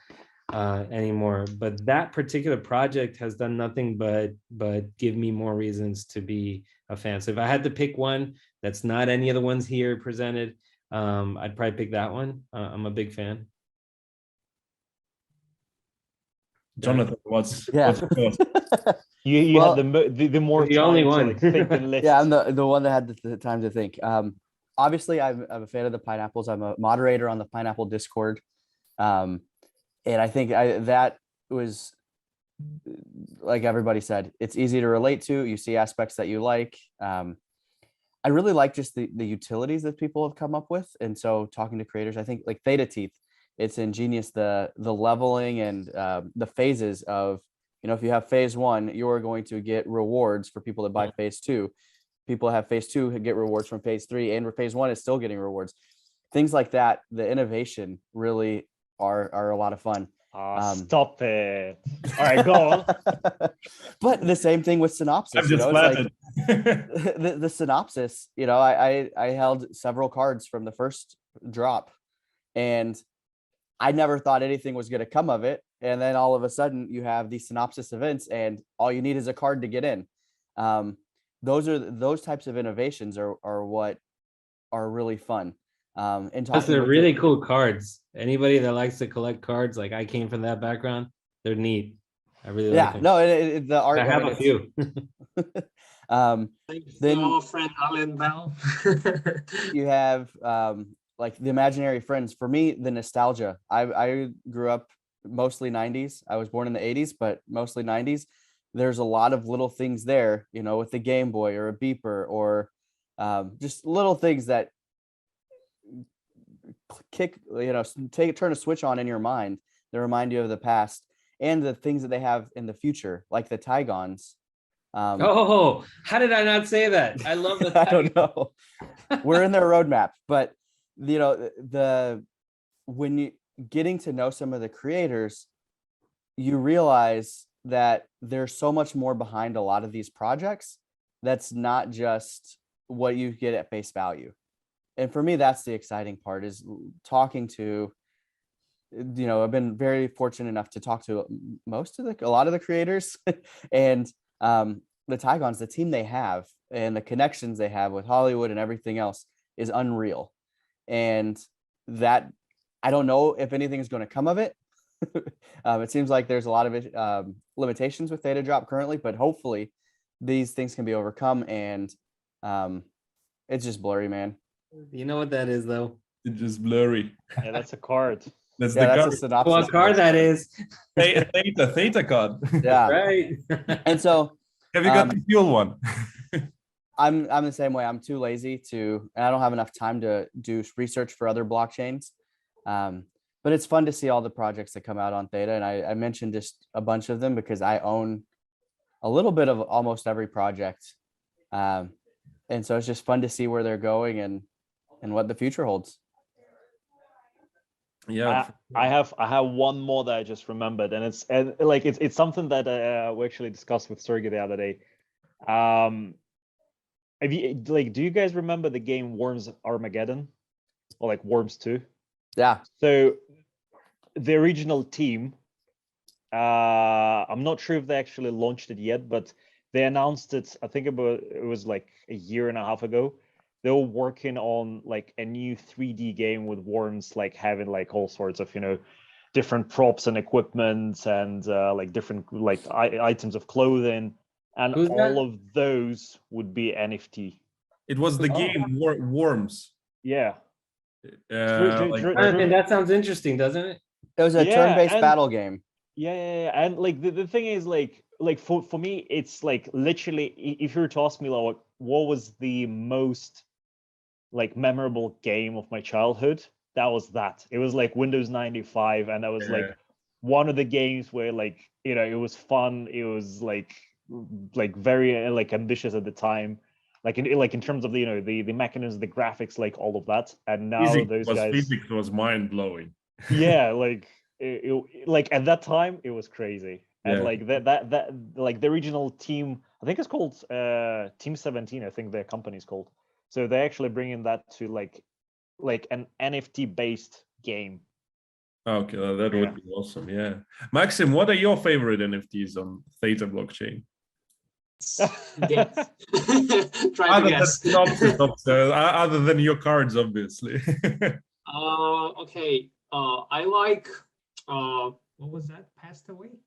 anymore. But that particular project has done nothing but give me more reasons to be a fan. So if I had to pick one that's not any of the ones here presented, I'd probably pick that one. I'm a big fan. Jonathan, what's Yeah. yours? You Well, had the more the time only to one. like think and list. Yeah, I'm the one that had the time to think. Obviously, I'm a fan of the pineapples. I'm a moderator on the Pineapple Discord, and I think that was, like everybody said, it's easy to relate to. You see aspects that you like. I really like just the utilities that people have come up with, and so talking to creators, I think like Theta Teeth, it's ingenious the leveling and the phases of, if you have phase 1, you are going to get rewards for people that buy phase 2. People have phase 2 get rewards from phase 3, and phase 1 is still getting rewards. Things like that, the innovation really are a lot of fun. Stop it. All right, go on. But the same thing with Synopsis. I'm just it's like flattered. the Synopsis, I held several cards from the first drop, and I never thought anything was going to come of it. And then all of a sudden you have these Synopsis events, and all you need is a card to get in. Those types of innovations are what are really fun. And Plus, they're really cool cards. Anybody that likes to collect cards, like I came from that background, they're neat. I really like them. No, the art. I have a few. Thanks Then to our friend Alan Bell. you have like the imaginary friends. For me, the nostalgia. I grew up mostly 90s. I was born in the 80s, but mostly 90s. There's a lot of little things there, with the Game Boy or a beeper or just little things that turn a switch on in your mind that remind you of the past and the things that they have in the future, like the Tygons. Oh, how did I not say that? I love the I don't know. We're in their roadmap, but when you getting to know some of the creators, you realize that there's so much more behind a lot of these projects. That's not just what you get at face value. And for me, that's the exciting part, is talking to, I've been very fortunate enough to talk to a lot of the creators and the Tygons, the team they have and the connections they have with Hollywood and everything else is unreal. And that, I don't know if anything is going to come of it. It seems like there's a lot of limitations with Theta Drop currently, but hopefully these things can be overcome. And it's just blurry, man. You know what that is, though? It's just blurry. Yeah, that's a card. That's Yeah, the that's card. a Synopsis. What card that is? Theta card. Yeah. Right. And so Have you got the fuel one? I'm the same way. I'm too lazy and I don't have enough time to do research for other blockchains. But it's fun to see all the projects that come out on Theta. And I mentioned just a bunch of them because I own a little bit of almost every project. And so it's just fun to see where they're going and what the future holds. Yeah. I have one more that I just remembered, and it's something that we actually discussed with Sergey the other day. Do you guys remember the game Worms Armageddon, or like Worms 2? Yeah. So the original team, I'm not sure if they actually launched it yet, but they announced it, I think it was like a year and a half ago. They were working on like a new 3D game with worms, like having like all sorts of, different props and equipment and like different like items of clothing. And Who's that? all of those would be NFT. It was the game Worms. Yeah. And that sounds interesting, doesn't it? It was a turn-based battle game. Yeah. And like the thing is like for me, it's like literally, if you were to ask me like what was the most like memorable game of my childhood, that was that. It was like Windows 95, and that was like one of the games where like it was fun. It was like very like ambitious at the time, like in terms of the mechanisms, the graphics, like all of that. And now physics was mind blowing. Yeah, like like at that time it was crazy. And like that like the original team, I think it's called Team 17, I think their company's called. So they're actually bringing that to like an NFT based game. Okay, that would be awesome. Yeah, Maxim, what are your favorite NFTs on Theta blockchain? Try to guess. Other than your cards, obviously. Okay. I like what was that? Passed Away?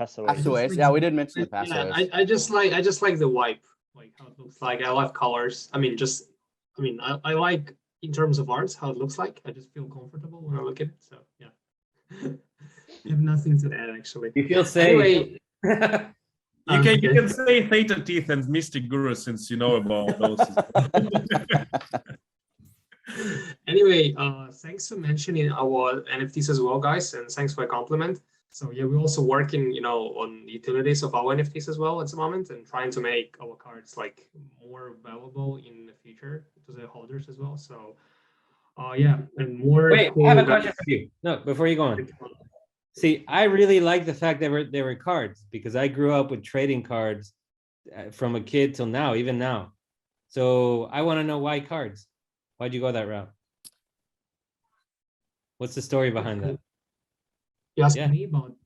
Passaways. Passaways. Yeah, we did mention the Yeah, passaways. I just like the wipe, like how it looks like. I love colors. I mean, I like in terms of arts how it looks like. I just feel comfortable when I look at it. So yeah, I have nothing to add actually. You feel safe. Anyway, You can okay. say Theta Teeth and Mystic Guru since you know about those. Anyway, thanks for mentioning our NFTs as well, guys, and thanks for a compliment. So yeah, we're also working, on the utilities of our NFTs as well at the moment, and trying to make our cards like more valuable in the future to the holders as well. So, yeah, and more. Wait, cool I have a guys- question for you. No, before you go on. See, I really like the fact that they were cards because I grew up with trading cards from a kid till now, even now. So I want to know why cards. Why'd you go that route? What's the story behind that? You asking Yeah. me about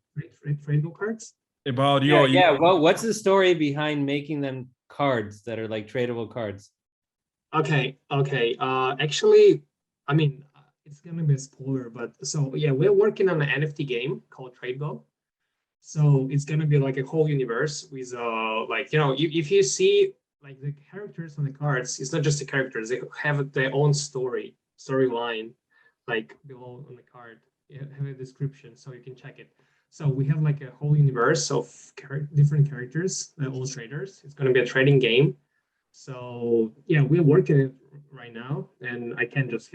tradable cards? About Yeah, your well, what's the story behind making them cards that are like tradable cards? Okay. Actually, I mean, it's gonna be a spoiler, but so yeah, we're working on an NFT game called TradeGo. So it's gonna be like a whole universe with if you see like the characters on the cards, it's not just the characters; they have their own storyline, like below on the card. You have a description, so you can check it. So we have like a whole universe of different characters, all traders. It's gonna be a trading game. So yeah, we're working it right now, and I can't just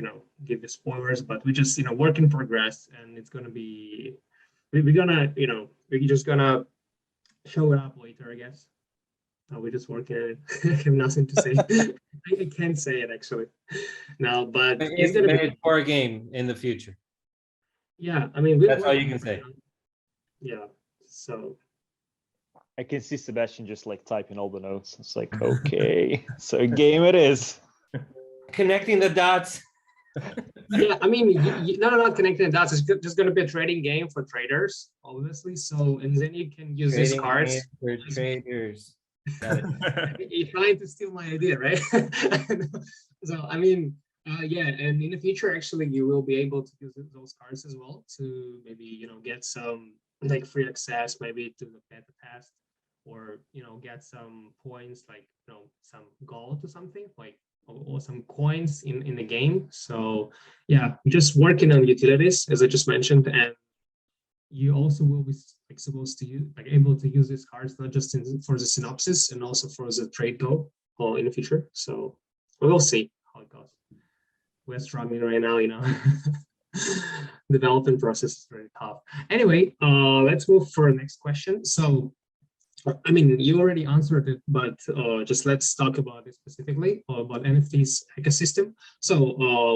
give you spoilers, but we just work in progress, and it's gonna be we're gonna we're just gonna show it up later, I guess. We're just working on it. I have nothing to say. I can't say it actually. No, but it's gonna be For a game in the future. yeah. I mean, That's all you can say. Yeah. So I can see Sebastian just like typing all the notes. It's like, okay, so a game it is. Connecting the dots. yeah, I mean, not connecting the dots. It's just going to be a trading game for traders, obviously. So, and then you can use these Trading cards. game for traders. Got it. You're trying to steal my idea, right? So, I mean, yeah, and in the future, actually, you will be able to use those cards as well to maybe get some like free access, maybe to the beta test, or get some points, like some gold or something, like or some coins in the game. So yeah, we're just working on utilities, as I just mentioned, and you also will be like supposed to use able to use these cards not just for the synopsis and also for the trade go or in the future. So we'll see how it goes. We're struggling right now, development process is very tough. Anyway, let's move for the next question. So I mean, you already answered it, but just let's talk about it specifically, about NFTs ecosystem. So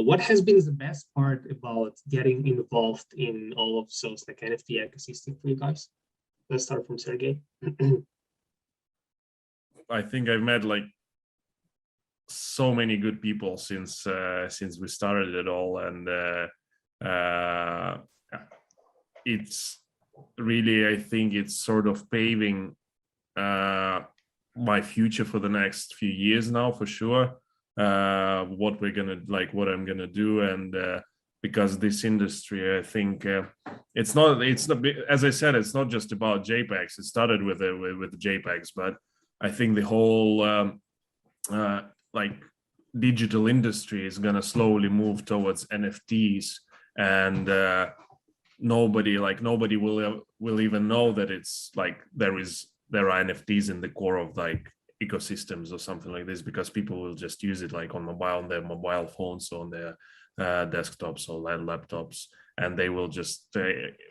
what has been the best part about getting involved in all of those like NFT ecosystem for you guys? Let's start from Sergey. I think I've met like so many good people since we started it all, and it's really, I think it's sort of paving my future for the next few years now, for sure. What I'm gonna do, and because this industry, I think it's not, as I said, it's not just about JPEGs. It started with the JPEGs, but I think the whole like digital industry is gonna slowly move towards NFTs, and nobody will even know that it's like there are NFTs in the core of like ecosystems or something like this, because people will just use it like on their mobile phones, on their desktops or laptops, and they will just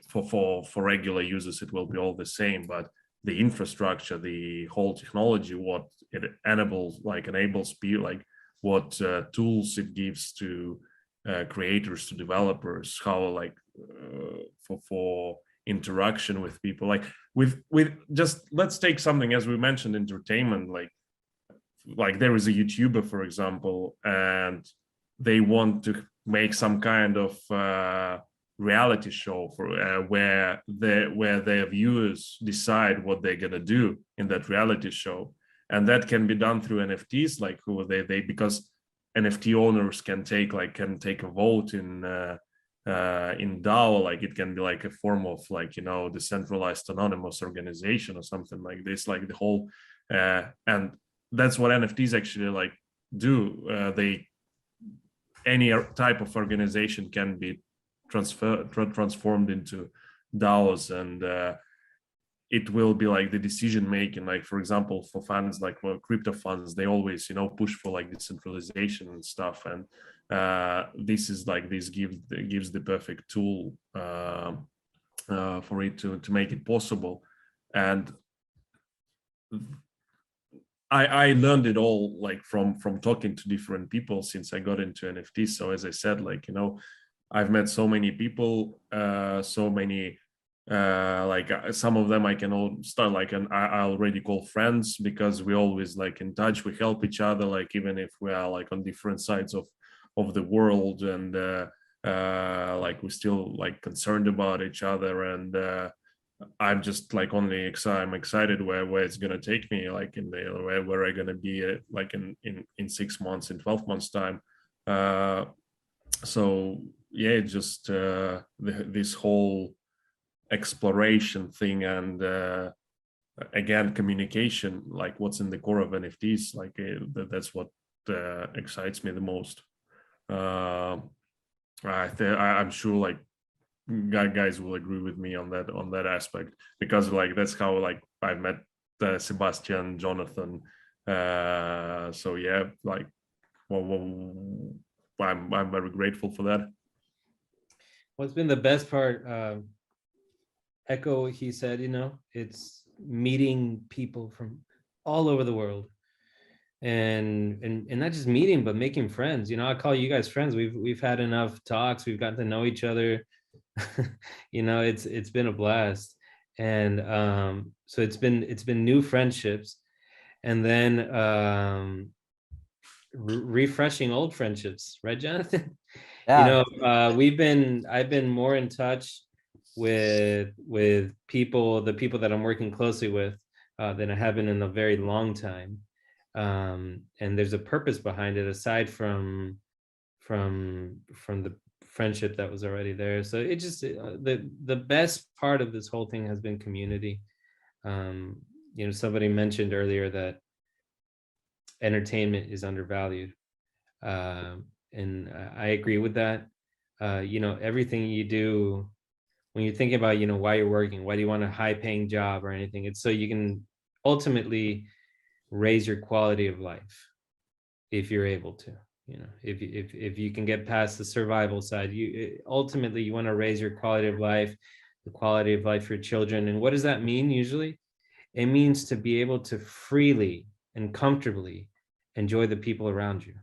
for regular users it will be all the same, but the infrastructure, the whole technology, what it enables people, like what tools it gives to creators, to developers, how like for interaction with people, like with just, let's take something, as we mentioned, entertainment, like there is a YouTuber, for example, and they want to make some kind of reality show for where their viewers decide what they're gonna do in that reality show, and that can be done through NFTs, like who they because NFT owners can take a vote in in DAO, like it can be like a form of like, you know, decentralized autonomous organization or something like this, like the whole, and that's what NFTs actually like do. Any type of organization can be transformed into DAOs, and it will be like the decision making, like for example, for funds like crypto funds, they always, you know, push for like decentralization and stuff, and this is like this gives the perfect tool for it to make it possible. And I learned it all like from talking to different people since I got into NFTs. So as I said, like, you know, I've met so many people, so many some of them I can all start like, and I already call friends, because we always like in touch, we help each other, like even if we are like on different sides of the world, and like we're still like concerned about each other, and I'm just like I'm excited where it's gonna take me, like in the where I'm gonna be like in 6 months, in 12 months time. So yeah, just this whole exploration thing, and again, communication, like what's in the core of NFTs, like that's what excites me the most. I'm sure like guys will agree with me on that aspect, because like that's how like I met Sebastian, Jonathan. So yeah, like I'm very grateful for that. What's been the best part? Echo, he said, you know, it's meeting people from all over the world, and not just meeting, but making friends. You know, I call you guys friends. We've had enough talks. We've gotten to know each other. You know, it's been a blast, and so it's been new friendships, and then refreshing old friendships, right, Jonathan? Yeah. You know, I've been more in touch with people, the people that I'm working closely with, than I have been in a very long time, and there's a purpose behind it aside from the friendship that was already there. So it just the best part of this whole thing has been community. You know, somebody mentioned earlier that entertainment is undervalued, and I agree with that. You know, everything you do, when you're thinking about, you know, why you're working, why do you want a high paying job or anything, it's so you can ultimately raise your quality of life, if you're able to. You know, if you can get past the survival side, you ultimately you want to raise your quality of life, the quality of life for your children. And what does that mean? Usually it means to be able to freely and comfortably enjoy the people around you,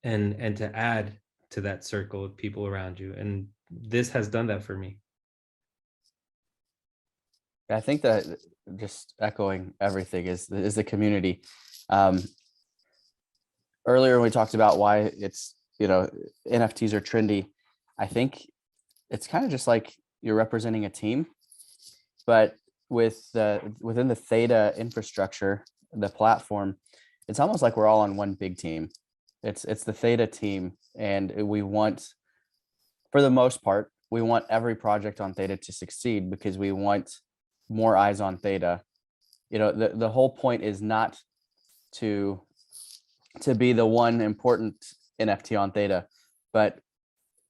and to add to that circle of people around you. And this has done that for me. I think that, just echoing everything, is the community. Earlier we talked about why it's, you know, NFTs are trendy. I think it's kind of just like you're representing a team, but within the Theta infrastructure, the platform, it's almost like we're all on one big team. It's the Theta team, and we want, for the most part, we want every project on Theta to succeed, because we want more eyes on Theta. You know, the whole point is not to be the one important NFT on Theta, but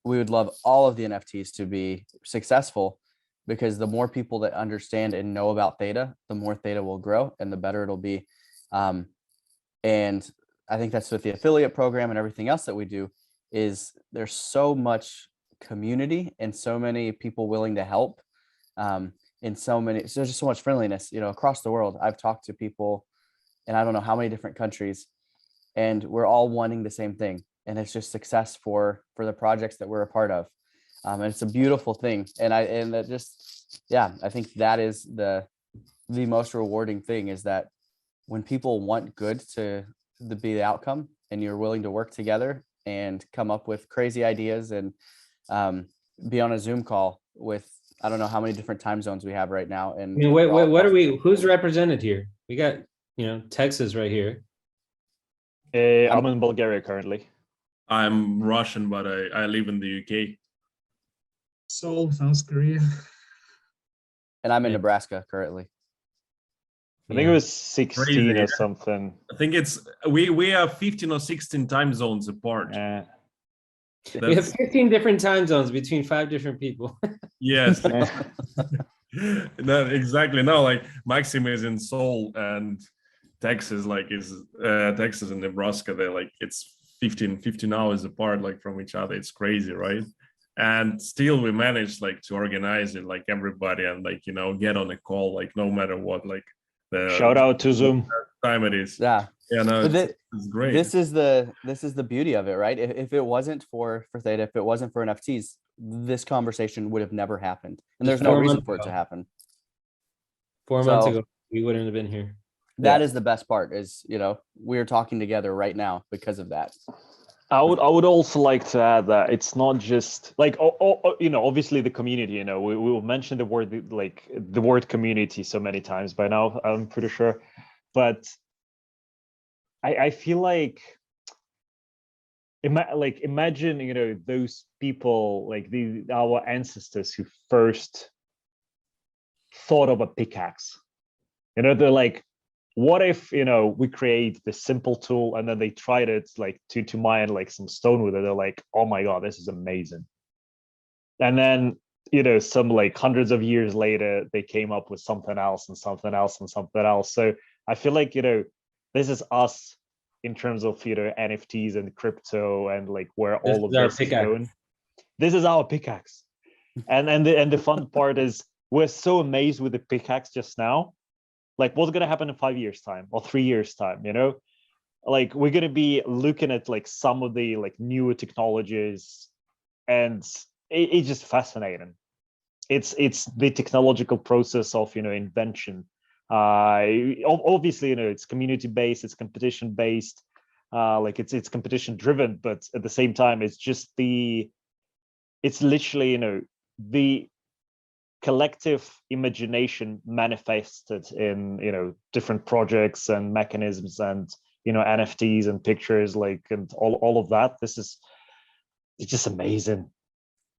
we would love all of the NFTs to be successful, because the more people that understand and know about Theta, the more Theta will grow and the better it'll be. And I think that's with the affiliate program and everything else that we do, is there's so much community and so many people willing to help, and so there's just so much friendliness, you know, across the world. I've talked to people in I don't know how many different countries, and we're all wanting the same thing, and it's just success for the projects that we're a part of. And it's a beautiful thing, and that just, yeah, I think that is the most rewarding thing, is that when people want good to be the outcome, and you're willing to work together and come up with crazy ideas, and be on a Zoom call with, I don't know how many different time zones we have right now. And I mean, wait, what are we? Who's represented here? We got, you know, Texas right here. I'm in Bulgaria currently. I'm Russian, but I live in the UK. Seoul, South Korea. And I'm in Yeah. Nebraska currently. I think it Yeah. was 16 Crazy, or yeah. something. I think it's we are 15 or 16 time zones apart. We have That's 15 different time zones between 5 different people. yes. No, exactly. No, like Maxim is in Seoul and Texas, like is Texas and Nebraska. They're like it's 15 hours apart, like from each other. It's crazy, right? And still we managed like to organize it, like everybody, and like get on a call, like no matter what, like Shout the out to Zoom. time it is. Yeah. Yeah, no, But it's great. this is the beauty of it, right? If it wasn't for Theta, if it wasn't for NFTs, this conversation would have never happened, and there's no 4 reason months for it to ago. happen. 4 months So ago, we wouldn't have been here. that Yeah. is the best part. Is we're talking together right now because of that. I would also like to add that it's not just like obviously the community. We will mention the word community so many times by now, I'm pretty sure, but I feel like imagine those people, like our ancestors who first thought of a pickaxe. They're like, what if we create this simple tool, and then they tried it like to mine like some stone with it. They're like, oh my god, this is amazing. And then some like hundreds of years later, they came up with something else and something else and something else. So I feel like this is us in terms of NFTs and crypto and like where all of this is going. This is our pickaxe. And the fun part is we're so amazed with the pickaxe just now. Like, what's going to happen in 5 years time or 3 years time? Like, we're going to be looking at like some of the like newer technologies, and it's just fascinating. It's the technological process of invention. Obviously, it's community based, it's competition based, like it's competition driven, but at the same time, it's literally the collective imagination manifested in different projects and mechanisms and NFTs and pictures, like, and all of that. It's just amazing.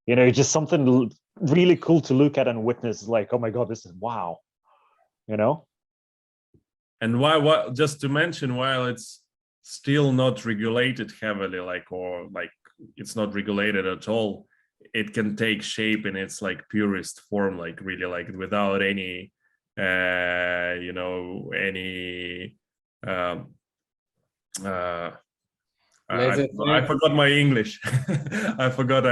Just something really cool to look at and witness. Like, oh my god, this is wow. And why just to mention, while it's still not regulated heavily, or it's not regulated at all, it can take shape in its like purest form, like really, like without any I forgot my English. I forgot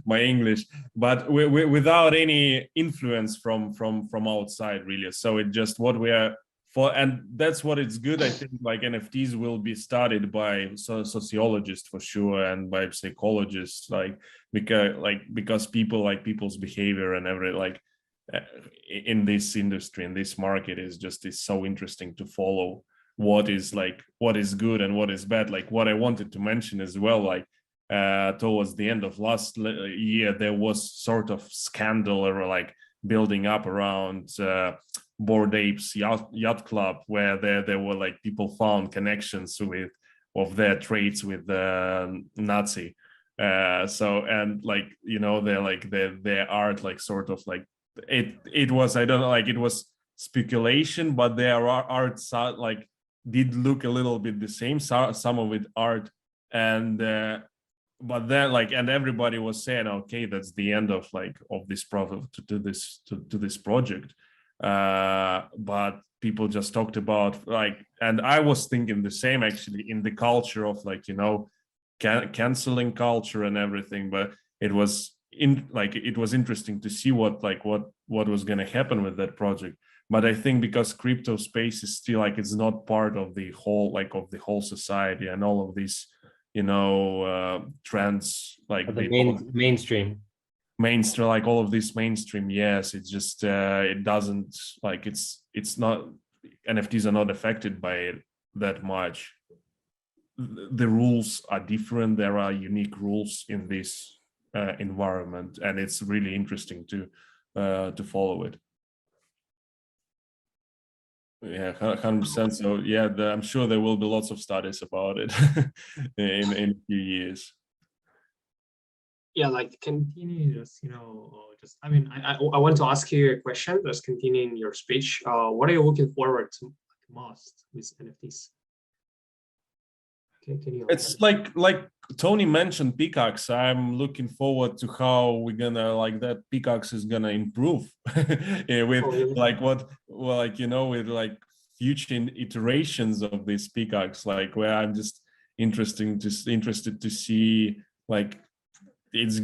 my English, but without any influence from outside, really. So it just what we are for, and that's what it's good. I think like NFTs will be studied by sociologists for sure, and by psychologists, because people's behavior and in this industry, in this market, is so interesting to follow what is good and what is bad. Like what I wanted to mention as well, like towards the end of last year, there was sort of scandal or like building up around Bored Apes Yacht Club, where there were like people found connections of their traits with the Nazi. So, and like they're like their art, like sort of like it was, I don't know, like it was speculation, but their art like did look a little bit the same, some of it art, and but then and everybody was saying, okay, that's the end of this project to this project, but people just talked about and I was thinking the same actually, in the culture of canceling culture and everything, but it was interesting to see what was going to happen with that project. But I think because crypto space is still it's not part of the whole society, and all of these trends, mainstream, all of this mainstream, yes, it's just it doesn't it's not, NFTs are not affected by it that much. The rules are different. There are unique rules in this environment, and it's really interesting to follow it. Yeah, 100%. So yeah, I'm sure there will be lots of studies about it in a few years. Yeah, like continue just, just, I mean, I want to ask you a question, just continuing your speech. What are you looking forward to most with NFTs? Can you It's like Tony mentioned pickaxe. I'm looking forward to how we're gonna like that pickaxe is gonna improve with like what with like future iterations of this pickaxe, like where I'm just interested to see like it's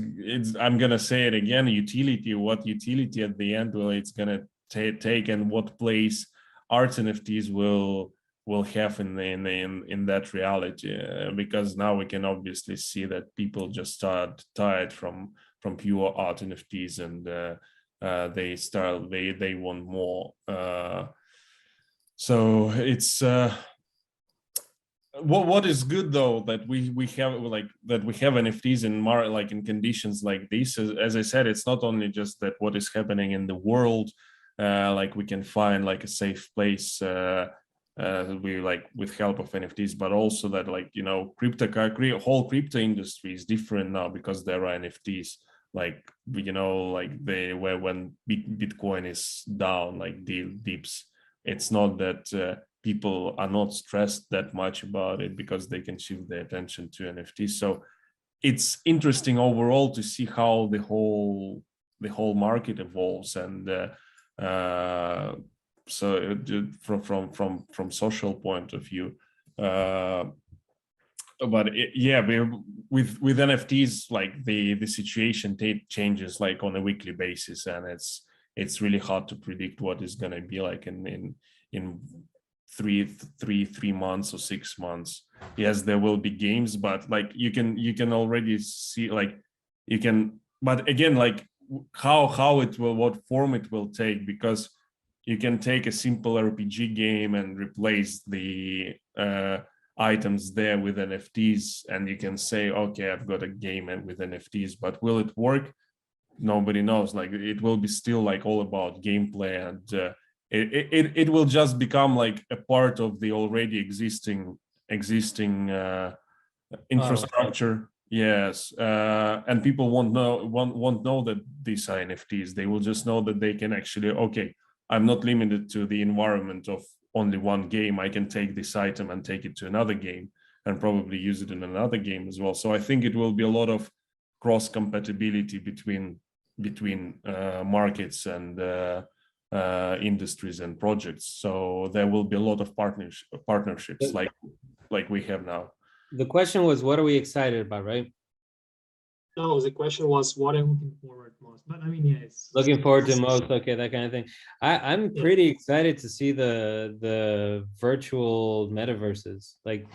I'm gonna say it again, utility, what utility at the end will it's gonna take and what place art NFTs will have in that reality, because now we can obviously see that people just start tired from pure art NFTs, and they want more. So it's what is good though that we have like that we have NFTs in like in conditions like this. As I said, it's not only just that what is happening in the world, like we can find like a safe place. We like with help of NFTs, but also that like whole crypto industry is different now because there are NFTs. Like like when Bitcoin is down like dips, it's not that people are not stressed that much about it because they can shift their attention to NFTs. So it's interesting overall to see how the whole market evolves, and so from social point of view, but with NFTs, like the situation changes like on a weekly basis, and it's really hard to predict what is going to be like in 3 months or 6 months. Yes, there will be games, but like you can already see like you can, but again, like how it will, what form it will take, because you can take a simple RPG game and replace the items there with NFTs, and you can say, okay, I've got a game with NFTs, but will it work? Nobody knows. Like it will be still like all about gameplay, and it will just become like a part of the already existing infrastructure. Yes, and people won't know that these are NFTs. They will just know that they can actually, okay, I'm not limited to the environment of only one game. I can take this item and take it to another game and probably use it in another game as well. So I think it will be a lot of cross compatibility between markets and industries and projects. So there will be a lot of partnerships like we have now. The question was, what are we excited about, right? No, the question was, what I'm looking forward most. But I mean, yeah, it's looking forward to most. Okay, that kind of thing. I'm pretty excited to see the virtual metaverses. Like,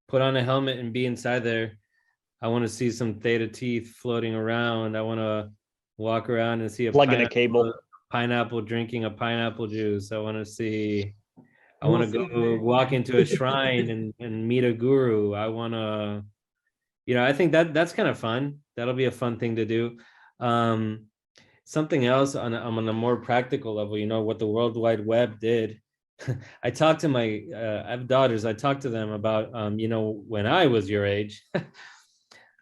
put on a helmet and be inside there. I want to see some theta teeth floating around. I want to walk around and see a plug in a cable. Pineapple drinking a pineapple juice. I want to see. I want to go walk into a shrine and meet a guru. I want to, I think that's kind of fun. That'll be a fun thing to do. Something else on a more practical level, what the World Wide Web did. I talked to I have daughters. I talked to them about, when I was your age,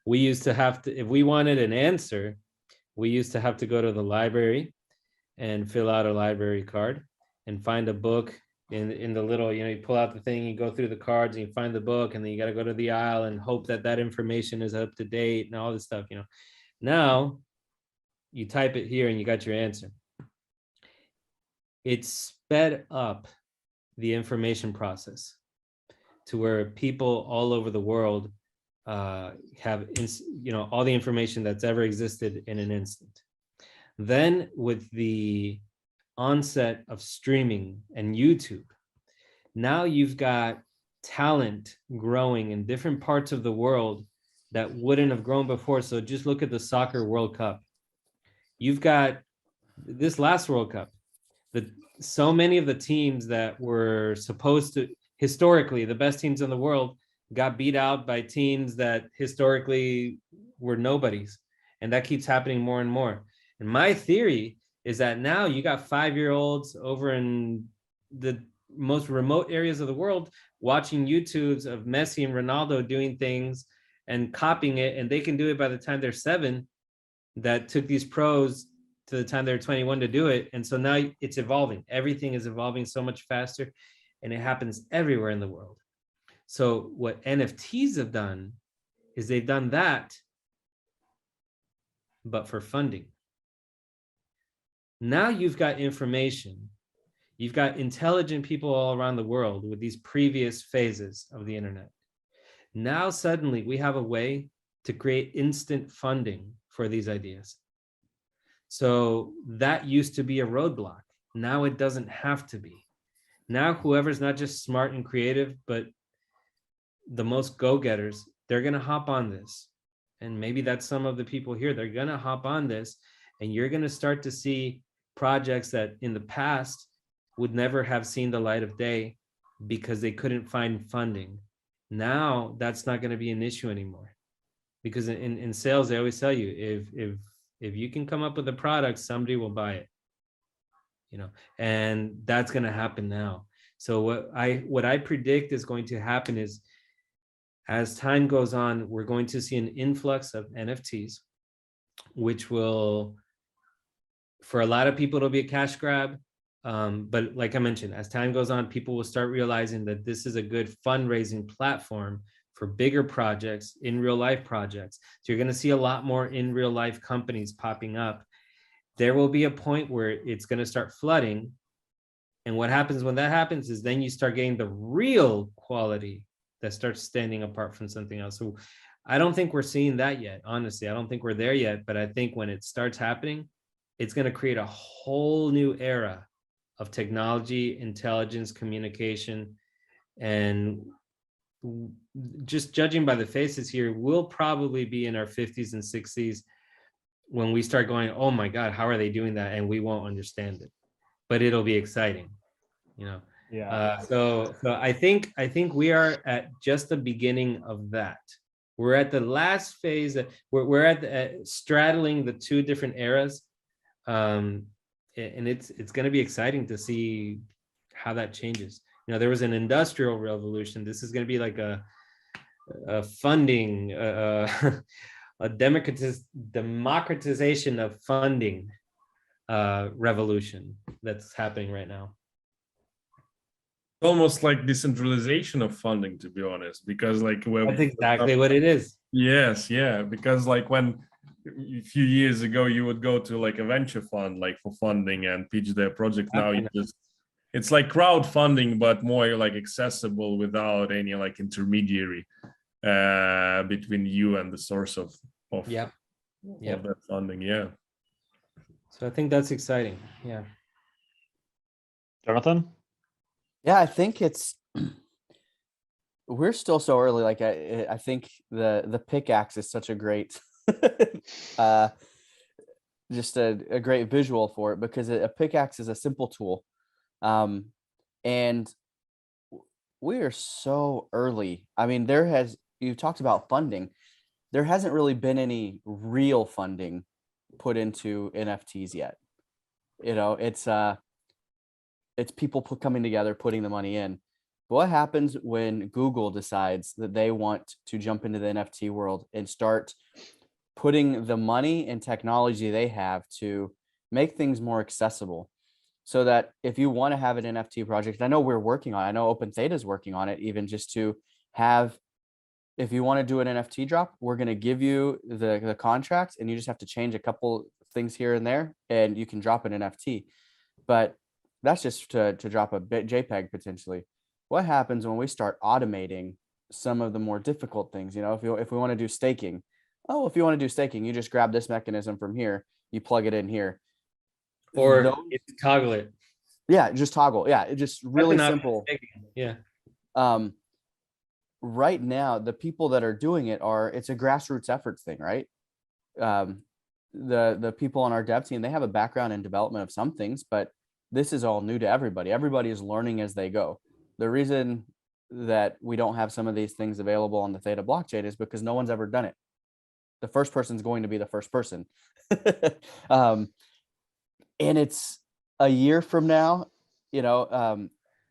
we used to have to, if we wanted an answer, we used to have to go to the library and fill out a library card and find a book in the little, you pull out the thing, you go through the cards and you find the book, and then you got to go to the aisle and hope that information is up to date and all this stuff. Now you type it here and you got your answer. It's sped up the information process to where people all over the world have all the information that's ever existed in an instant. Then with the onset of streaming and YouTube, now you've got talent growing in different parts of the world that wouldn't have grown before. So just look at the soccer World Cup. You've got this last World Cup, so many of the teams that were supposed to, historically, the best teams in the world got beat out by teams that historically were nobodies. And that keeps happening more and more. And my theory is that now you got 5-year-olds over in the most remote areas of the world watching YouTubes of Messi and Ronaldo doing things and copying it, and they can do it by the time they're 7. That took these pros to the time they're 21 to do it. And so now it's evolving. Everything is evolving so much faster, and it happens everywhere in the world. So what NFTs have done is they've done that, but for funding. Now you've got information. You've got intelligent people all around the world with these previous phases of the internet. Now suddenly we have a way to create instant funding for these ideas. So that used to be a roadblock. Now it doesn't have to be. Now whoever's not just smart and creative, but the most go-getters, they're going to hop on this. And maybe that's some of the people here. They're going to hop on this, and you're going to start to see projects that in the past would never have seen the light of day because they couldn't find funding. Now that's not going to be an issue anymore, because in sales, they always tell you, if you can come up with a product, somebody will buy it, and that's going to happen now. So what I predict is going to happen is, as time goes on, we're going to see an influx of NFTs, which will, for a lot of people, it'll be a cash grab. But like I mentioned, as time goes on, people will start realizing that this is a good fundraising platform for bigger projects, in real life projects. So you're going to see a lot more in real life companies popping up. There will be a point where it's going to start flooding. And what happens when that happens is then you start getting the real quality that starts standing apart from something else. So I don't think we're seeing that yet. Honestly, I don't think we're there yet, but I think when it starts happening, it's going to create a whole new era of technology, intelligence, communication, and just judging by the faces here, we'll probably be in our 50s and 60s when we start going, oh my God, how are they doing that? And we won't understand it, but it'll be exciting, Yeah. So I think we are at just the beginning of that. We're at the last phase. We're at straddling the two different eras, and it's going to be exciting to see how that changes. There was an industrial revolution. This is going to be like a funding, a democratization of funding revolution that's happening right now. Almost like decentralization of funding, to be honest, because like that's exactly what it is. Yes, yeah, because like when a few years ago you would go to like a venture fund like for funding and pitch their project. Now it's like crowdfunding, but more like accessible without any like intermediary between you and the source of that funding. Yeah. So I think that's exciting. Yeah. Jonathan? Yeah, I think we're still so early. Like I think the pickaxe is such a great just a great visual for it, because a pickaxe is a simple tool. And we are so early. I mean, you talked about funding. There hasn't really been any real funding put into NFTs yet. It's people coming together, putting the money in. But what happens when Google decides that they want to jump into the NFT world and start putting the money and technology they have to make things more accessible, so that if you want to have an NFT project, I know Open Theta is working on it, even just to have, if you want to do an NFT drop, we're going to give you the contract, and you just have to change a couple things here and there, and you can drop an NFT. But that's just to drop a JPEG potentially. What happens when we start automating some of the more difficult things? If we want to do staking, if you want to do staking, you just grab this mechanism from here, you plug it in here, or toggle it. Yeah, just toggle. Yeah, it's just really simple. Yeah. Right now, the people that are doing it's a grassroots efforts thing, right? The people on our dev team, they have a background in development of some things, but this is all new to everybody. Everybody is learning as they go. The reason that we don't have some of these things available on the Theta blockchain is because no one's ever done it. The first person is going to be the first person. And it's a year from now,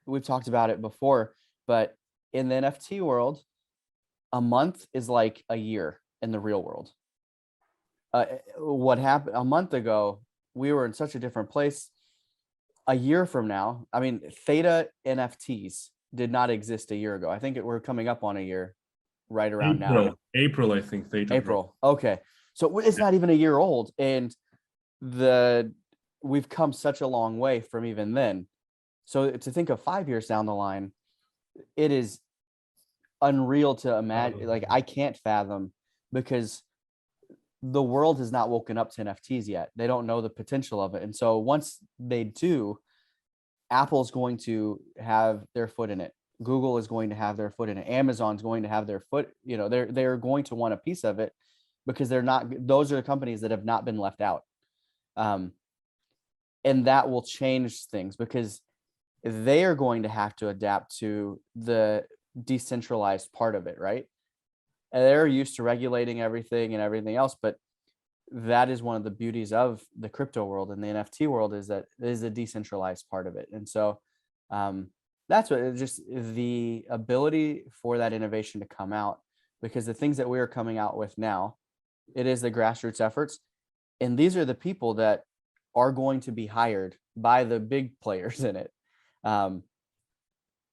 we've talked about it before, but in the NFT world, a month is like a year in the real world. What happened a month ago, we were in such a different place. A year from now, I mean, theta NFTs did not exist a year ago. I think we're coming up on a year right around now. April, I think they April. Okay. So it's not even a year old. And we've come such a long way from even then. So to think of 5 years down the line, it is unreal to imagine. Like, I can't fathom, because the world has not woken up to NFTs yet. They don't know the potential of it. And so once they do, Apple's going to have their foot in it. Google is going to have their foot in it. Amazon's going to have their foot, they're going to want a piece of it, because those are the companies that have not been left out. And that will change things, because they are going to have to adapt to the decentralized part of it, right? And they're used to regulating everything and everything else, but that is one of the beauties of the crypto world and the NFT world, is that it is a decentralized part of it. And so that's what just the ability for that innovation to come out, because the things that we are coming out with now, it is the grassroots efforts. And these are the people that are going to be hired by the big players in it.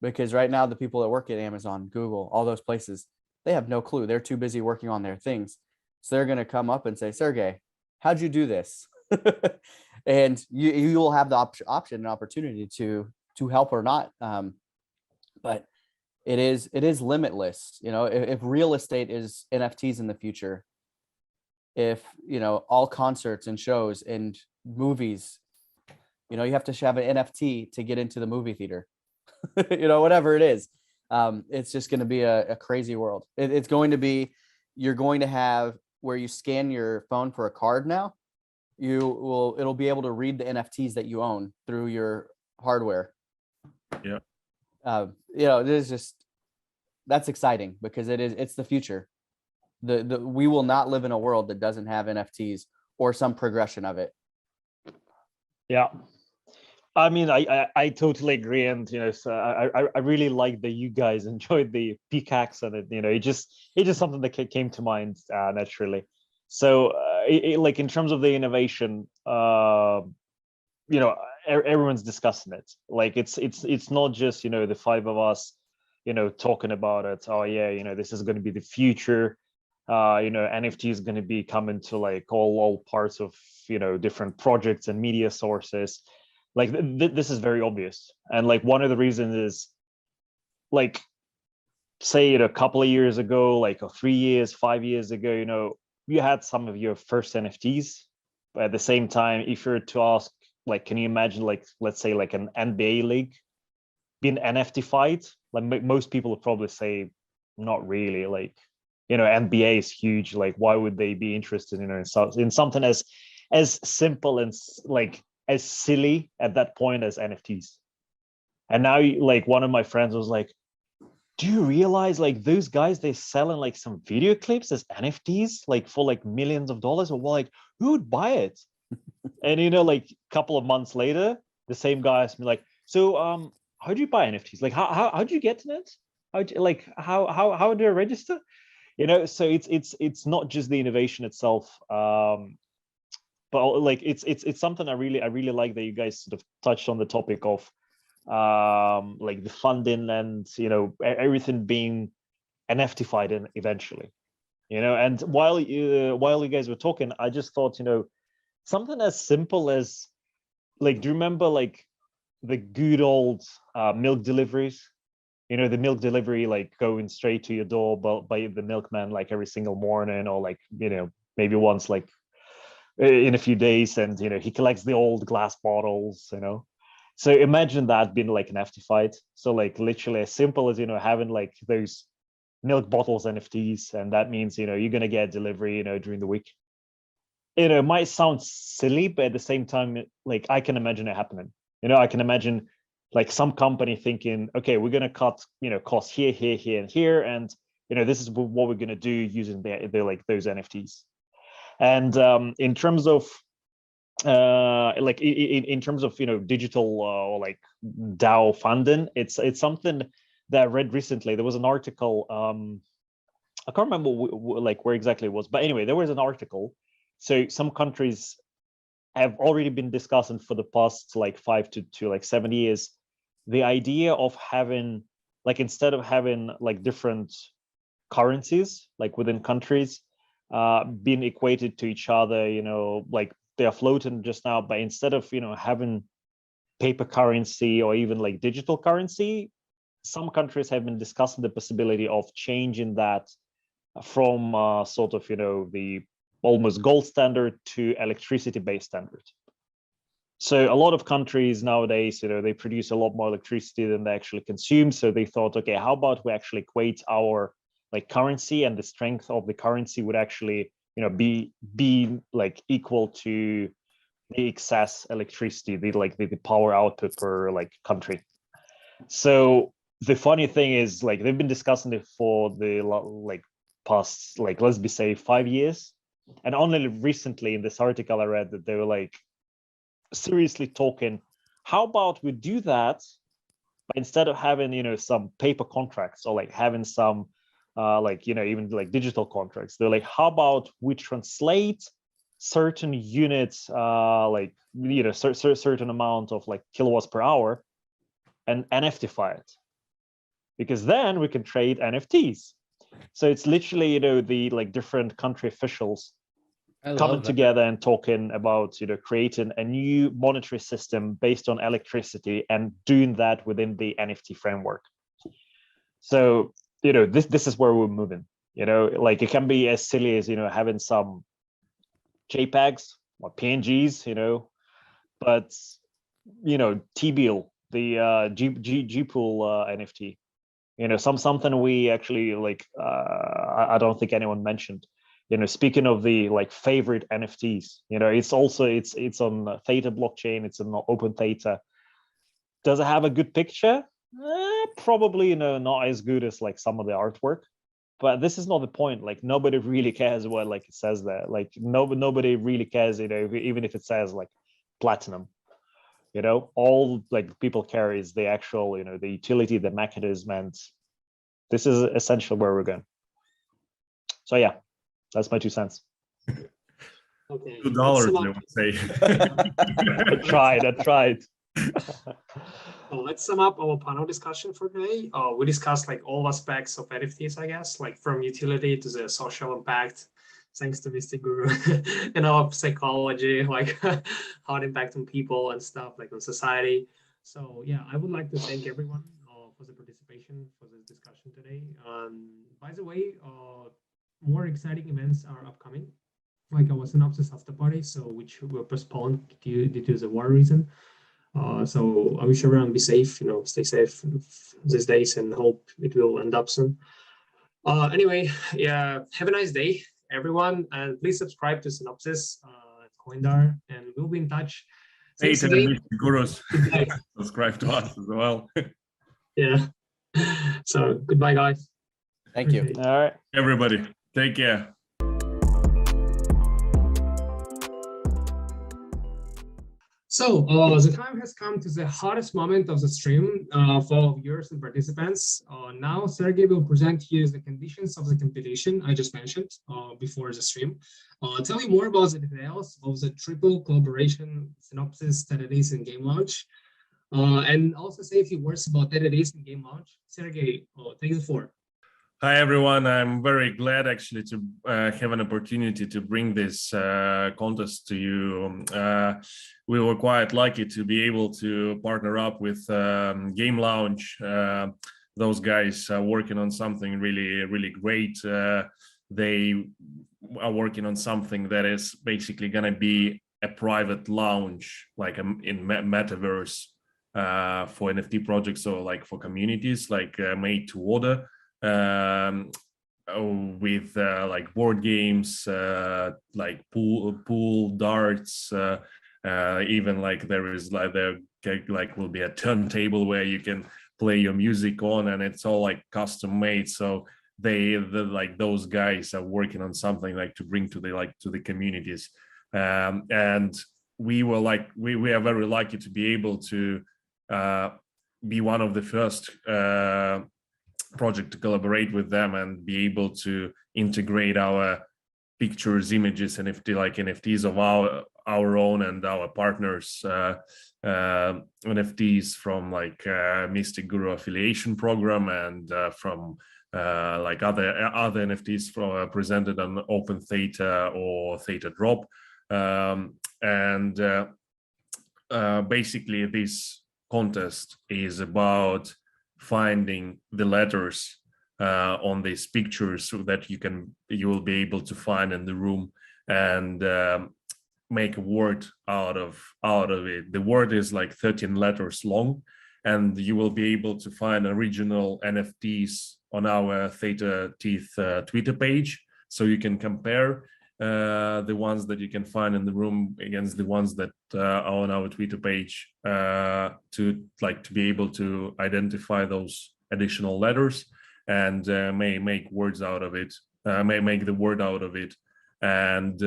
Because right now, the people that work at Amazon, Google, all those places, they have no clue. They're too busy working on their things. So they're going to come up and say, Sergey, how'd you do this? And you will have the option and opportunity to help or not. But it is limitless. If real estate is NFTs in the future, if, all concerts and shows and movies, you have to have an NFT to get into the movie theater, whatever it is. It's just going to be a crazy world. It's going to be, you're going to have where you scan your phone for a card now. It'll be able to read the NFTs that you own through your hardware. Yeah. It is just, that's exciting, because it's the future. We will not live in a world that doesn't have NFTs or some progression of it. Yeah. I mean, I totally agree, and so I really like that you guys enjoyed the pickaxe, and it just something that came to mind naturally. So like in terms of the innovation, everyone's discussing it. Like it's not just the five of us talking about it. Oh yeah, this is going to be the future. NFT is going to be coming to like all parts of different projects and media sources. Like this is very obvious, and like one of the reasons is, like, say a couple of years ago, like 3 years, 5 years ago, you had some of your first NFTs. But at the same time, if you're to ask, like, can you imagine, like, let's say like an NBA league being NFTified? Like most people would probably say, not really. Like, NBA is huge. Like, why would they be interested in something as simple and like as silly at that point as NFTs? And now, like, one of my friends was like, do you realize, like, those guys, they're selling like some video clips as NFTs, like for like millions of dollars? Or, well, like, who would buy it? And like a couple of months later, the same guy asked me, like, so how do you buy NFTs? Like, how do you get in it? How do I register? So it's not just the innovation itself, but like it's something I really like that you guys sort of touched on the topic of, like the funding and everything being NFTified eventually. And while you guys were talking, I just thought, something as simple as, like, do you remember like the good old milk deliveries? The milk delivery, like going straight to your door by the milkman, like every single morning, or like maybe once, like in a few days, and he collects the old glass bottles. So imagine that being like NFTified. So like literally as simple as having like those milk bottles NFTs, and that means you're gonna get delivery during the week. It might sound silly, but at the same time, like, I can imagine it happening. I can imagine like some company thinking, okay, we're gonna cut costs here, and here, and this is what we're gonna do using the like those NFTs. And in terms of like in terms of digital like DAO funding, it's something that I read recently. There was an article. I can't remember like where exactly it was, but anyway, there was an article. So some countries have already been discussing for the past like 5 to like 7 years the idea of having, like, instead of having like different currencies like within countries being equated to each other, like they are floating just now, but instead of having paper currency or even like digital currency, some countries have been discussing the possibility of changing that from sort of the almost gold standard to electricity based standard. So a lot of countries nowadays, they produce a lot more electricity than they actually consume. So they thought, okay, how about we actually equate our like currency, and the strength of the currency would actually, be like equal to the excess electricity, the power output per like country. So the funny thing is, like, they've been discussing it for the like past, like, let's be say 5 years, and only recently in this article I read that they were like seriously talking, how about we do that, but instead of having some paper contracts or like having some like even like digital contracts, they're like, how about we translate certain units like certain amount of like kilowatts per hour and NFTify it, because then we can trade NFTs. So it's literally the like different country officials coming together and talking about creating a new monetary system based on electricity and doing that within the NFT framework. So this is where we're moving. Like, it can be as silly as having some JPEGs or PNGs, but TBL, the GPOOL NFT, something we actually like. I don't think anyone mentioned. Speaking of the like favorite NFTs, it's also it's on Theta blockchain. It's on Open Theta. Does it have a good picture? Probably, not as good as like some of the artwork. But this is not the point. Like, nobody really cares what like it says there. Like, nobody really cares, even if it says like platinum. All like people care is the actual, the utility, the mechanism, and this is essentially where we're going. So yeah, that's my 2 cents. Okay. $2, I would say. I tried. So let's sum up our panel discussion for today. We discussed like all aspects of NFTs, I guess, like from utility to the social impact, thanks to Mystic Guru, and our psychology, like how it impacts on people and stuff, like on society. So yeah, I would like to thank everyone for the participation for this discussion today. By the way, more exciting events are upcoming, like our Synopsis after party, so which were postponed due to the war reason. So I wish everyone be safe, stay safe these days, and hope it will end up soon. Anyway, yeah, have a nice day, everyone, and please subscribe to Synopsis at Coindar, and we'll be in touch. Thanks again. Gurus. Subscribe to us as well. Yeah. So goodbye, guys. Thank you. All right. Everybody, take care. So the time has come to the hottest moment of the stream for viewers and participants. Now Sergey will present you the conditions of the competition I just mentioned before the stream. Tell you more about the details of the triple collaboration Synopsis Days and Game Launch. And also say a few words about Days and Game Launch. Sergey, take the floor. Hi, everyone. I'm very glad actually to have an opportunity to bring this contest to you. We were quite lucky to be able to partner up with Game Launch. Those guys are working on something really, really great. They are working on something that is basically going to be a private lounge, like in metaverse for NFT projects, or like for communities, like made to order. With like board games, like pool, darts, even like there is like will be a turntable where you can play your music on, and it's all like custom made. So like those guys are working on something like to bring to the communities, and we are very lucky to be able to be one of the first project to collaborate with them and be able to integrate our pictures, images, NFTs of our own and our partners NFTs from Mystic Guru affiliation program and from other NFTs presented on Open Theta or Theta Drop. Basically this contest is about finding the letters on these pictures so that you will be able to find in the room and make a word out of it. The word is 13 letters long, and you will be able to find original NFTs on our Theta Teeth Twitter page, so you can compare the ones that you can find in the room against the ones that are on our Twitter page to be able to identify those additional letters and may make words out of it, may make the word out of it. And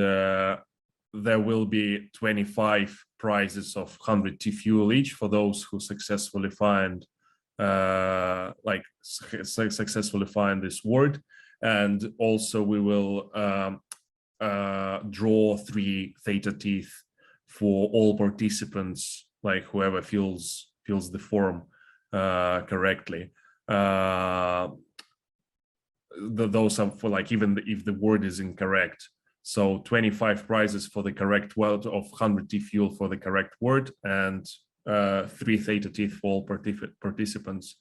there will be 25 prizes of 100 TFUEL each for those who successfully find successfully find this word. And also we will draw 3 Theta Teeth for all participants, whoever fills the form correctly. Those are for even if the word is incorrect. So 25 prizes for the correct word of 100 TFUEL for the correct word, and 3 Theta Teeth for all participants.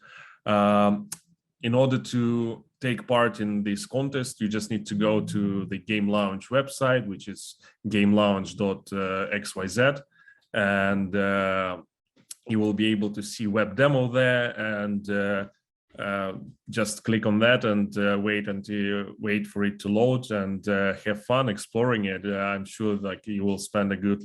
In order to take part in this contest, you just need to go to the Game Lounge website, which is gamelounge.xyz, and you will be able to see web demo there, and just click on that and wait for it to load and have fun exploring it. I'm sure you will spend a good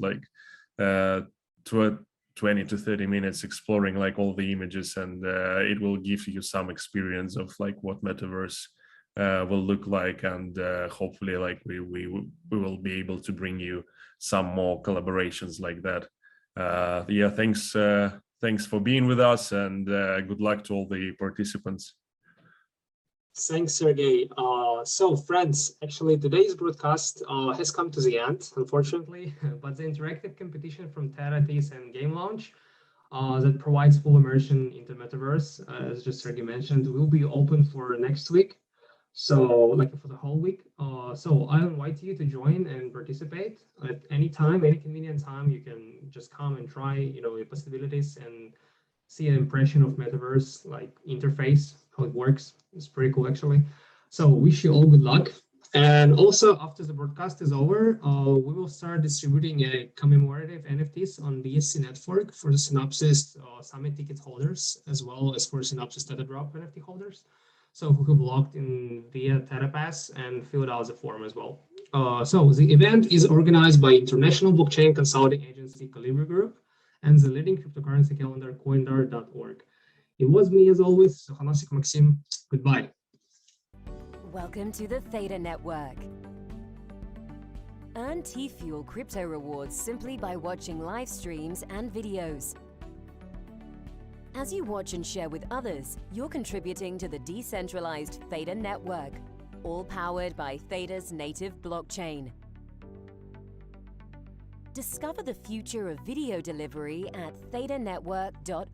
20 to 30 minutes exploring all the images, and it will give you some experience of what metaverse will look like, and hopefully we will be able to bring you some more collaborations like that. Yeah, thanks for being with us, and good luck to all the participants. Thanks, Sergey. So friends, actually today's broadcast has come to the end, unfortunately, but the interactive competition from Theta Teeth and Game Lounge that provides full immersion into metaverse, as just Sergey mentioned, will be open for next week. So for the whole week. So I invite you to join and participate at any time, any convenient time. You can just come and try, the possibilities and see an impression of metaverse, interface, how it works. It's pretty cool, actually. So wish you all good luck. And also, after the broadcast is over, we will start distributing a commemorative NFTs on BSC network for the Synopsis Summit ticket holders, as well as for Synopsis Theta Drop NFT holders. So who have logged in via ThetaPass and filled out the form as well. So the event is organized by international blockchain consulting agency Calibri Group and the leading cryptocurrency calendar coindar.org. It was me as always, Sohanosik Maxim. Goodbye. Welcome to the Theta Network. Earn TFUEL crypto rewards simply by watching live streams and videos. As you watch and share with others, you're contributing to the decentralized Theta Network, all powered by Theta's native blockchain. Discover the future of video delivery at thetanetwork.org.